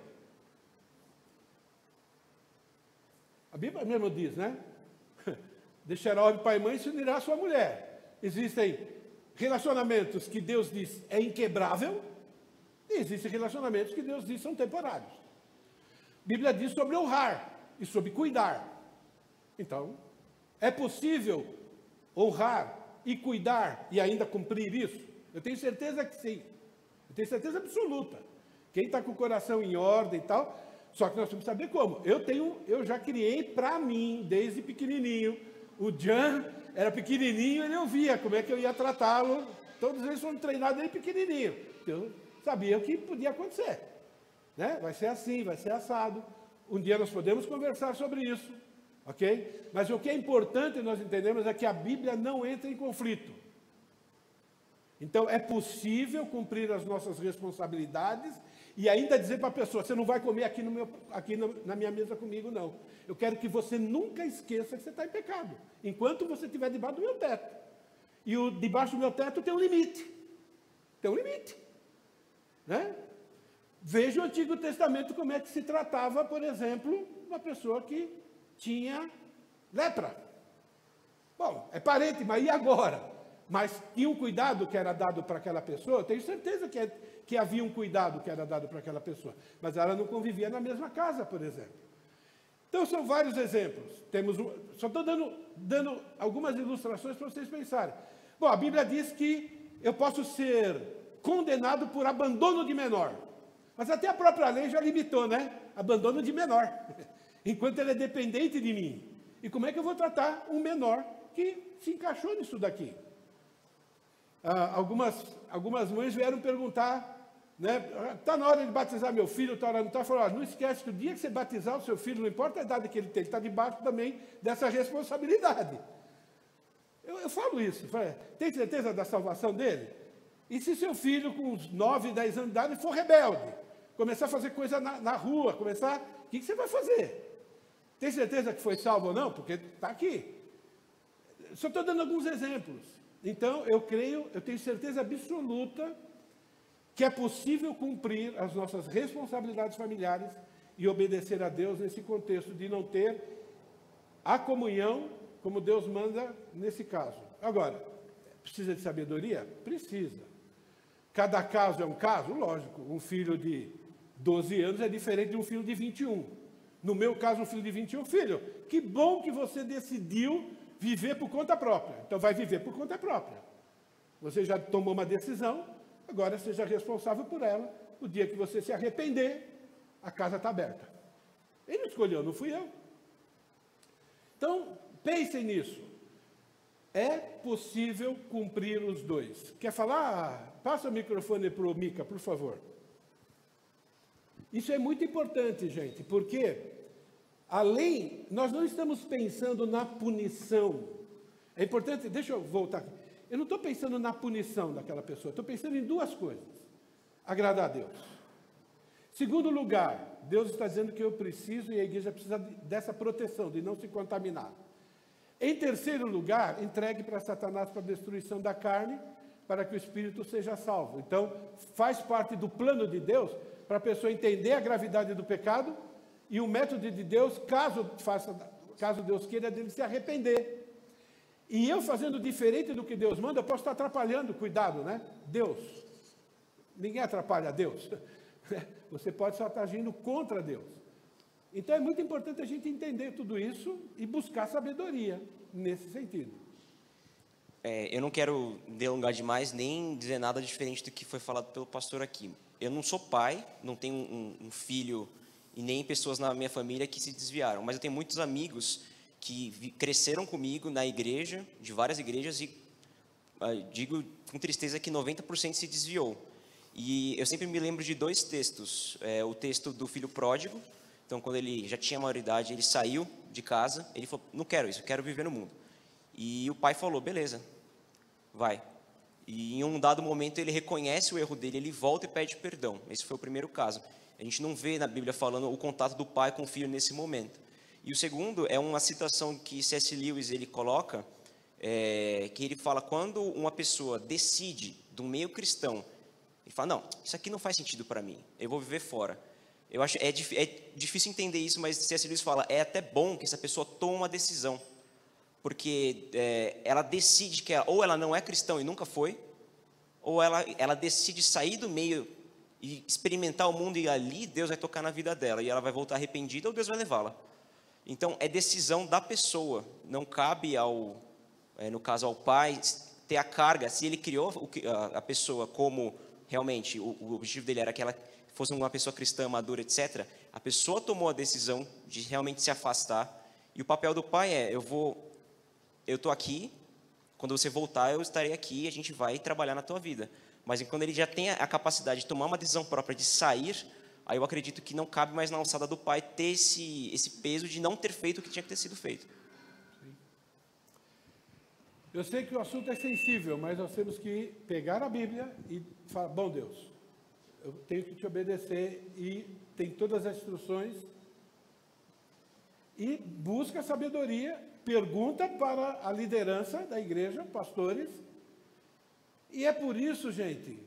A Bíblia mesmo diz, né? Deixará o pai e mãe e se unirá à sua mulher. Existem relacionamentos que Deus diz é inquebrável, e existem relacionamentos que Deus diz são temporários. A Bíblia diz sobre honrar e sobre cuidar. Então, é possível honrar e cuidar e ainda cumprir isso? Eu tenho certeza que sim. Eu tenho certeza absoluta. Quem está com o coração em ordem e tal, só que nós temos que saber como. Eu já criei para mim, desde pequenininho. O Jan era pequenininho, ele ouvia como é que eu ia tratá-lo. Todos eles foram treinados desde pequenininho. Eu sabia o que podia acontecer. Né? Vai ser assim, vai ser assado. Um dia nós podemos conversar sobre isso. Ok? Mas o que é importante nós entendemos é que a Bíblia não entra em conflito. Então, é possível cumprir as nossas responsabilidades e ainda dizer para a pessoa, você não vai comer aqui na minha mesa comigo, não. Eu quero que você nunca esqueça que você está em pecado, enquanto você estiver debaixo do meu teto. E debaixo do meu teto tem um limite. Tem um limite. Né? Veja o Antigo Testamento como é que se tratava, por exemplo, uma pessoa que tinha lepra. Bom, é parente, mas e agora? Mas tinha um cuidado que era dado para aquela pessoa, eu tenho certeza que havia um cuidado que era dado para aquela pessoa, mas ela não convivia na mesma casa, por exemplo. Então, são vários exemplos. Só estou dando algumas ilustrações para vocês pensarem. Bom, a Bíblia diz que eu posso ser condenado por abandono de menor, mas até a própria lei já limitou, né? Abandono de menor, enquanto ele é dependente de mim. E como é que eu vou tratar um menor que se encaixou nisso daqui? Algumas mães vieram perguntar, né? Está na hora de batizar meu filho, está hora não está? Falaram, não esquece que o dia que você batizar o seu filho, não importa a idade que ele tem, ele está debaixo também dessa responsabilidade. Eu falo isso, tem certeza da salvação dele? E se seu filho com uns 9, 10 anos de idade for rebelde, começar a fazer coisa na rua, o que você vai fazer? Tem certeza que foi salvo ou não? Porque está aqui. Só estou dando alguns exemplos. Então, eu tenho certeza absoluta que é possível cumprir as nossas responsabilidades familiares e obedecer a Deus nesse contexto de não ter a comunhão como Deus manda nesse caso. Agora, precisa de sabedoria? Precisa. Cada caso é um caso? Lógico. Um filho de 12 anos é diferente de um filho de 21. No meu caso, um filho de 21, filho, que bom que você decidiu viver por conta própria. Então, vai viver por conta própria. Você já tomou uma decisão, agora seja responsável por ela. O dia que você se arrepender, a casa está aberta. Ele escolheu, não fui eu. Então, pensem nisso. É possível cumprir os dois. Quer falar? Passa o microfone para o Mica, por favor. Isso é muito importante, gente, porque nós não estamos pensando na punição. É importante, deixa eu voltar aqui. Eu não estou pensando na punição daquela pessoa, estou pensando em duas coisas. Agradar a Deus. Segundo lugar, Deus está dizendo que eu preciso e a igreja precisa dessa proteção, de não se contaminar. Em terceiro lugar, entregue para Satanás para a destruição da carne, para que o espírito seja salvo. Então, faz parte do plano de Deus para a pessoa entender a gravidade do pecado e o método de Deus, caso Deus queira, dele se arrepender. E eu fazendo diferente do que Deus manda, eu posso estar atrapalhando, cuidado, né? Deus. Ninguém atrapalha a Deus. Você pode só estar agindo contra Deus. Então é muito importante a gente entender tudo isso e buscar sabedoria nesse sentido. Eu não quero delongar demais, nem dizer nada diferente do que foi falado pelo pastor aqui. Eu não sou pai, não tenho um filho e nem pessoas na minha família que se desviaram, mas eu tenho muitos amigos que cresceram comigo na igreja, de várias igrejas, e digo com tristeza que 90% se desviou. E eu sempre me lembro de 2 textos. O texto do filho pródigo. Então, quando ele já tinha maioridade, ele saiu de casa, ele falou, não quero isso, eu quero viver no mundo. E o pai falou, beleza, vai. E em um dado momento ele reconhece o erro dele, ele volta e pede perdão. Esse foi o primeiro caso. A gente não vê na Bíblia falando o contato do pai com o filho nesse momento. E o segundo é uma citação que C.S. Lewis ele coloca, que ele fala, quando uma pessoa decide, do meio cristão, ele fala, não, isso aqui não faz sentido para mim, eu vou viver fora. Eu acho é difícil entender isso, mas C.S. Lewis fala, é até bom que essa pessoa tome uma decisão, porque ela decide que ou ela não é cristão e nunca foi, ou ela decide sair do meio e experimentar o mundo, e ali Deus vai tocar na vida dela, e ela vai voltar arrependida ou Deus vai levá-la. Então, é decisão da pessoa, não cabe no caso ao pai, ter a carga. Se ele criou a pessoa como realmente o objetivo dele era que ela fosse uma pessoa cristã, madura, etc., a pessoa tomou a decisão de realmente se afastar, e o papel do pai eu estou aqui, quando você voltar eu estarei aqui, a gente vai trabalhar na tua vida. Mas quando ele já tem a capacidade de tomar uma decisão própria, de sair, aí eu acredito que não cabe mais na alçada do pai ter esse peso de não ter feito o que tinha que ter sido feito. Eu sei que o assunto é sensível, mas nós temos que pegar a Bíblia e falar, bom Deus, eu tenho que te obedecer, e tem todas as instruções, e busca sabedoria, pergunta para a liderança da igreja, pastores, e é por isso, gente,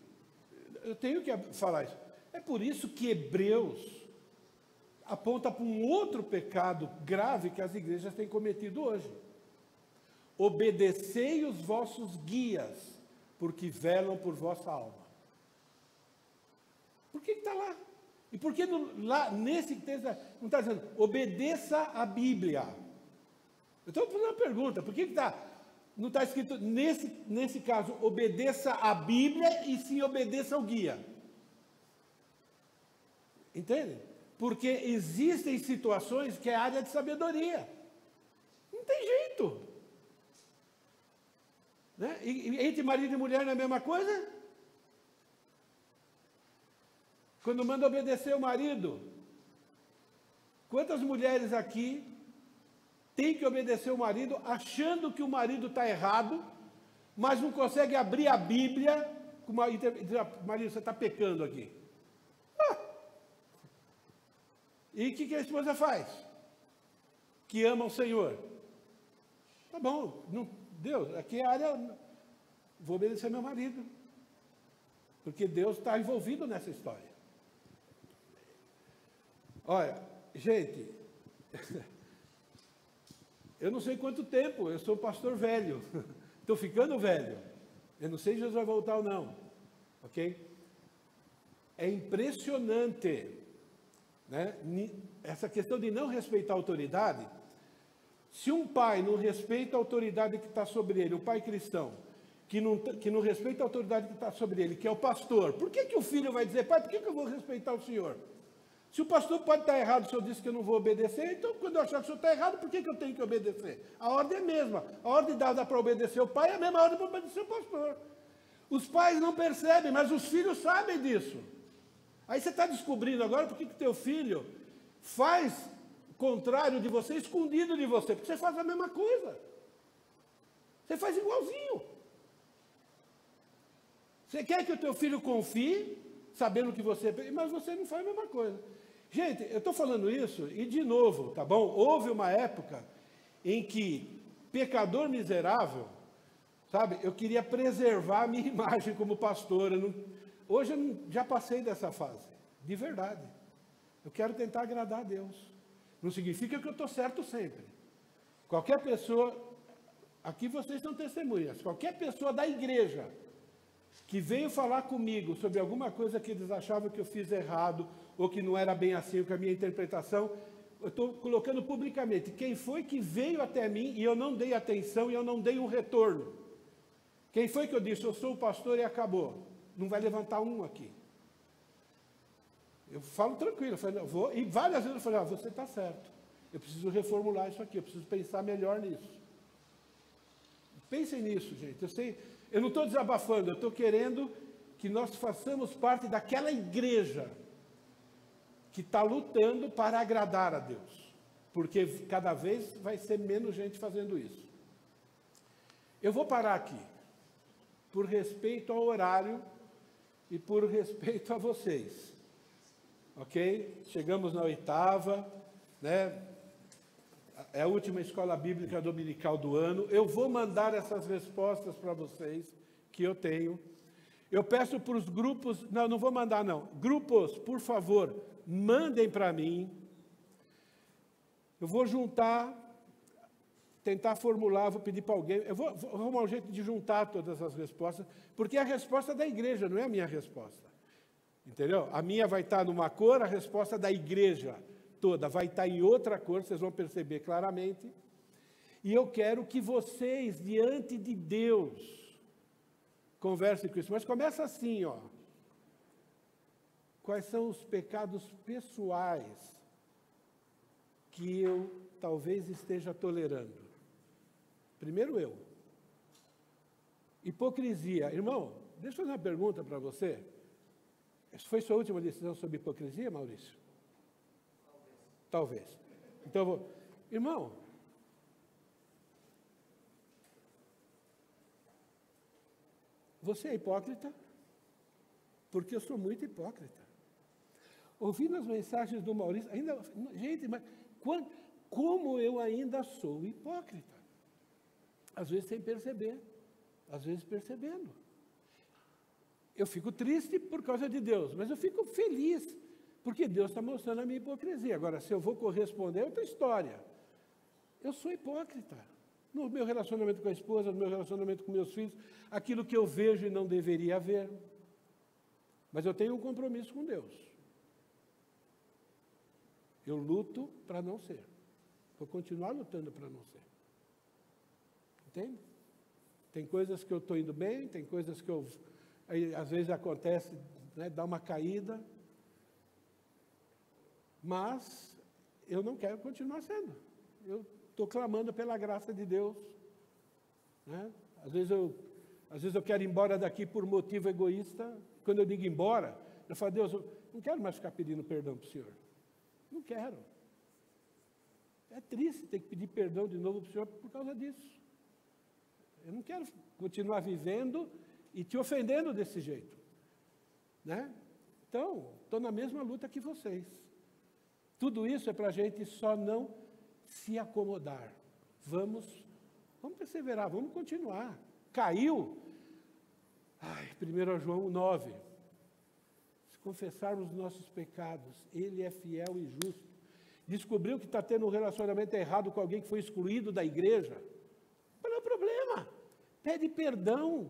eu tenho que falar isso, é por isso que Hebreus aponta para um outro pecado grave que as igrejas têm cometido hoje. Obedecei os vossos guias, porque velam por vossa alma. Por que está lá? E por que lá nesse texto não está dizendo, obedeça a Bíblia? Eu estou fazendo uma pergunta, por que não está escrito, nesse caso, obedeça a Bíblia e sim obedeça ao guia? Entende? Porque existem situações que é área de sabedoria. Não tem jeito. Né? E entre marido e mulher não é a mesma coisa? Quando manda obedecer o marido, quantas mulheres aqui têm que obedecer o marido achando que o marido está errado, mas não consegue abrir a Bíblia e dizer, marido, você está pecando aqui. E o que a esposa faz? Que ama o Senhor. Tá bom, Deus, aqui é a área, vou obedecer meu marido, porque Deus está envolvido nessa história. Olha, gente, eu não sei quanto tempo, eu sou pastor velho, estou ficando velho, eu não sei se Jesus vai voltar ou não, ok? É impressionante, né? Essa questão de não respeitar a autoridade. Se um pai não respeita a autoridade que está sobre ele, o pai cristão, que não respeita a autoridade que está sobre ele, que é o pastor, por que o filho vai dizer, pai, por que eu vou respeitar o senhor? Se o pastor pode estar errado, se eu disse que eu não vou obedecer, então quando eu achar que o senhor está errado, por que eu tenho que obedecer? A ordem é a mesma. A ordem dada para obedecer o pai é a mesma ordem para obedecer o pastor. Os pais não percebem, mas os filhos sabem disso. Aí você está descobrindo agora por que o teu filho faz contrário de você, escondido de você, porque você faz a mesma coisa. Você faz igualzinho. Você quer que o teu filho confie, sabendo que você... Mas você não faz a mesma coisa. Gente, eu estou falando isso, e de novo, tá bom? Houve uma época em que, pecador miserável, sabe, eu queria preservar a minha imagem como pastor. Hoje eu já passei dessa fase, de verdade. Eu quero tentar agradar a Deus. Não significa que eu estou certo sempre. Qualquer pessoa, aqui vocês são testemunhas, qualquer pessoa da igreja que veio falar comigo sobre alguma coisa que eles achavam que eu fiz errado, ou que não era bem assim, ou que a minha interpretação, eu estou colocando publicamente, quem foi que veio até mim e eu não dei atenção e eu não dei um retorno? Quem foi que eu disse, eu sou o pastor e acabou? Não vai levantar um aqui. Eu falo tranquilo, eu falo, não, vou, e várias vezes eu falei, você está certo, eu preciso reformular isso aqui, eu preciso pensar melhor nisso. Pensem nisso, gente. Eu não estou desabafando, eu estou querendo que nós façamos parte daquela igreja que está lutando para agradar a Deus, porque cada vez vai ser menos gente fazendo isso. Eu vou parar aqui, por respeito ao horário e por respeito a vocês, ok? Chegamos na 8ª, né? É a última escola bíblica dominical do ano. Eu vou mandar essas respostas para vocês que eu tenho. Eu peço para os grupos, não vou mandar não. Grupos, por favor, mandem para mim. Eu vou juntar, tentar formular, vou pedir para alguém. Eu vou arrumar um jeito de juntar todas as respostas, porque é a resposta da igreja, não é a minha resposta. Entendeu? A minha vai estar numa cor, a resposta da igreja toda vai estar em outra cor, vocês vão perceber claramente. E eu quero que vocês, diante de Deus, conversem com isso. Mas começa assim, ó. Quais são os pecados pessoais que eu talvez esteja tolerando? Primeiro eu. Hipocrisia. Irmão, deixa eu fazer uma pergunta para você. Essa foi sua última decisão sobre hipocrisia, Maurício? Talvez. Então eu vou. Irmão, você é hipócrita? Porque eu sou muito hipócrita. Ouvindo as mensagens do Maurício, gente, mas como eu ainda sou hipócrita? Às vezes sem perceber, às vezes percebendo. Eu fico triste por causa de Deus, mas eu fico feliz, porque Deus está mostrando a minha hipocrisia. Agora, se eu vou corresponder, é outra história. Eu sou hipócrita. No meu relacionamento com a esposa, no meu relacionamento com meus filhos, aquilo que eu vejo e não deveria ver. Mas eu tenho um compromisso com Deus. Eu luto para não ser. Vou continuar lutando para não ser. Entende? Tem coisas que eu estou indo bem, tem coisas que eu... Aí, às vezes acontece, né, dá uma caída. Mas eu não quero continuar sendo. Eu estou clamando pela graça de Deus. Né? Às vezes eu quero ir embora daqui por motivo egoísta. Quando eu digo embora, eu falo, Deus, eu não quero mais ficar pedindo perdão para o Senhor. Não quero. É triste ter que pedir perdão de novo para o Senhor por causa disso. Eu não quero continuar vivendo e te ofendendo desse jeito. Né? Então, estou na mesma luta que vocês. Tudo isso é para a gente só não se acomodar. Vamos perseverar, vamos continuar. Caiu. 1 João 9. Se confessarmos nossos pecados, Ele é fiel e justo. Descobriu que está tendo um relacionamento errado com alguém que foi excluído da igreja? Qual é o problema? Pede perdão.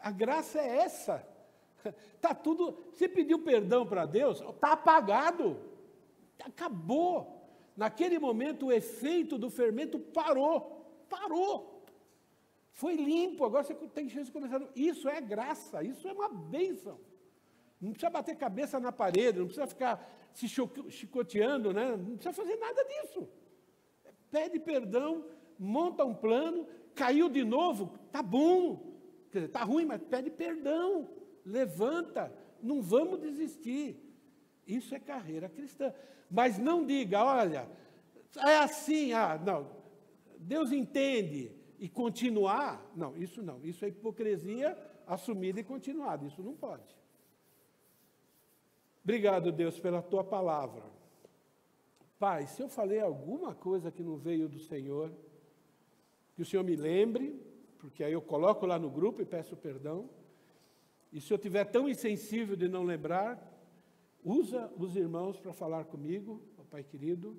A graça é essa. Está tudo. Você pediu perdão para Deus, está apagado. Acabou. Naquele momento o efeito do fermento parou. Foi limpo, agora você tem chance de começar. Isso é graça, isso é uma bênção. Não precisa bater cabeça na parede, não precisa ficar se chicoteando, né? Não precisa fazer nada disso. Pede perdão, monta um plano, caiu de novo, tá bom. Quer dizer, tá ruim, mas pede perdão, levanta, não vamos desistir. Isso é carreira cristã. Mas não diga, olha, é assim, não, Deus entende, e continuar, não, isso é hipocrisia assumida e continuada, isso não pode. Obrigado, Deus, pela Tua palavra. Pai, se eu falei alguma coisa que não veio do Senhor, que o Senhor me lembre, porque aí eu coloco lá no grupo e peço perdão, e se eu estiver tão insensível de não lembrar, usa os irmãos para falar comigo, ó Pai querido.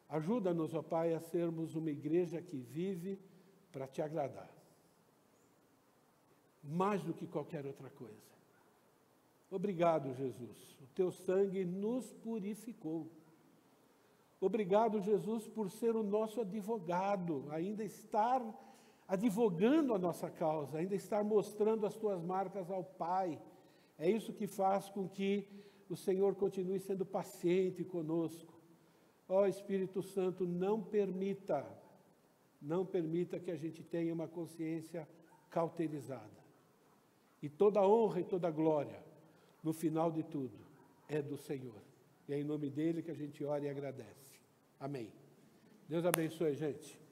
Ajuda-nos, ó Pai, a sermos uma igreja que vive para Te agradar. Mais do que qualquer outra coisa. Obrigado, Jesus. O Teu sangue nos purificou. Obrigado, Jesus, por ser o nosso advogado, ainda estar advogando a nossa causa, ainda estar mostrando as tuas marcas ao Pai. É isso que faz com que o Senhor continue sendo paciente conosco. Ó Espírito Santo, não permita que a gente tenha uma consciência cauterizada. E toda honra e toda glória, no final de tudo, é do Senhor. E é em nome dele que a gente ora e agradece. Amém. Deus abençoe, gente.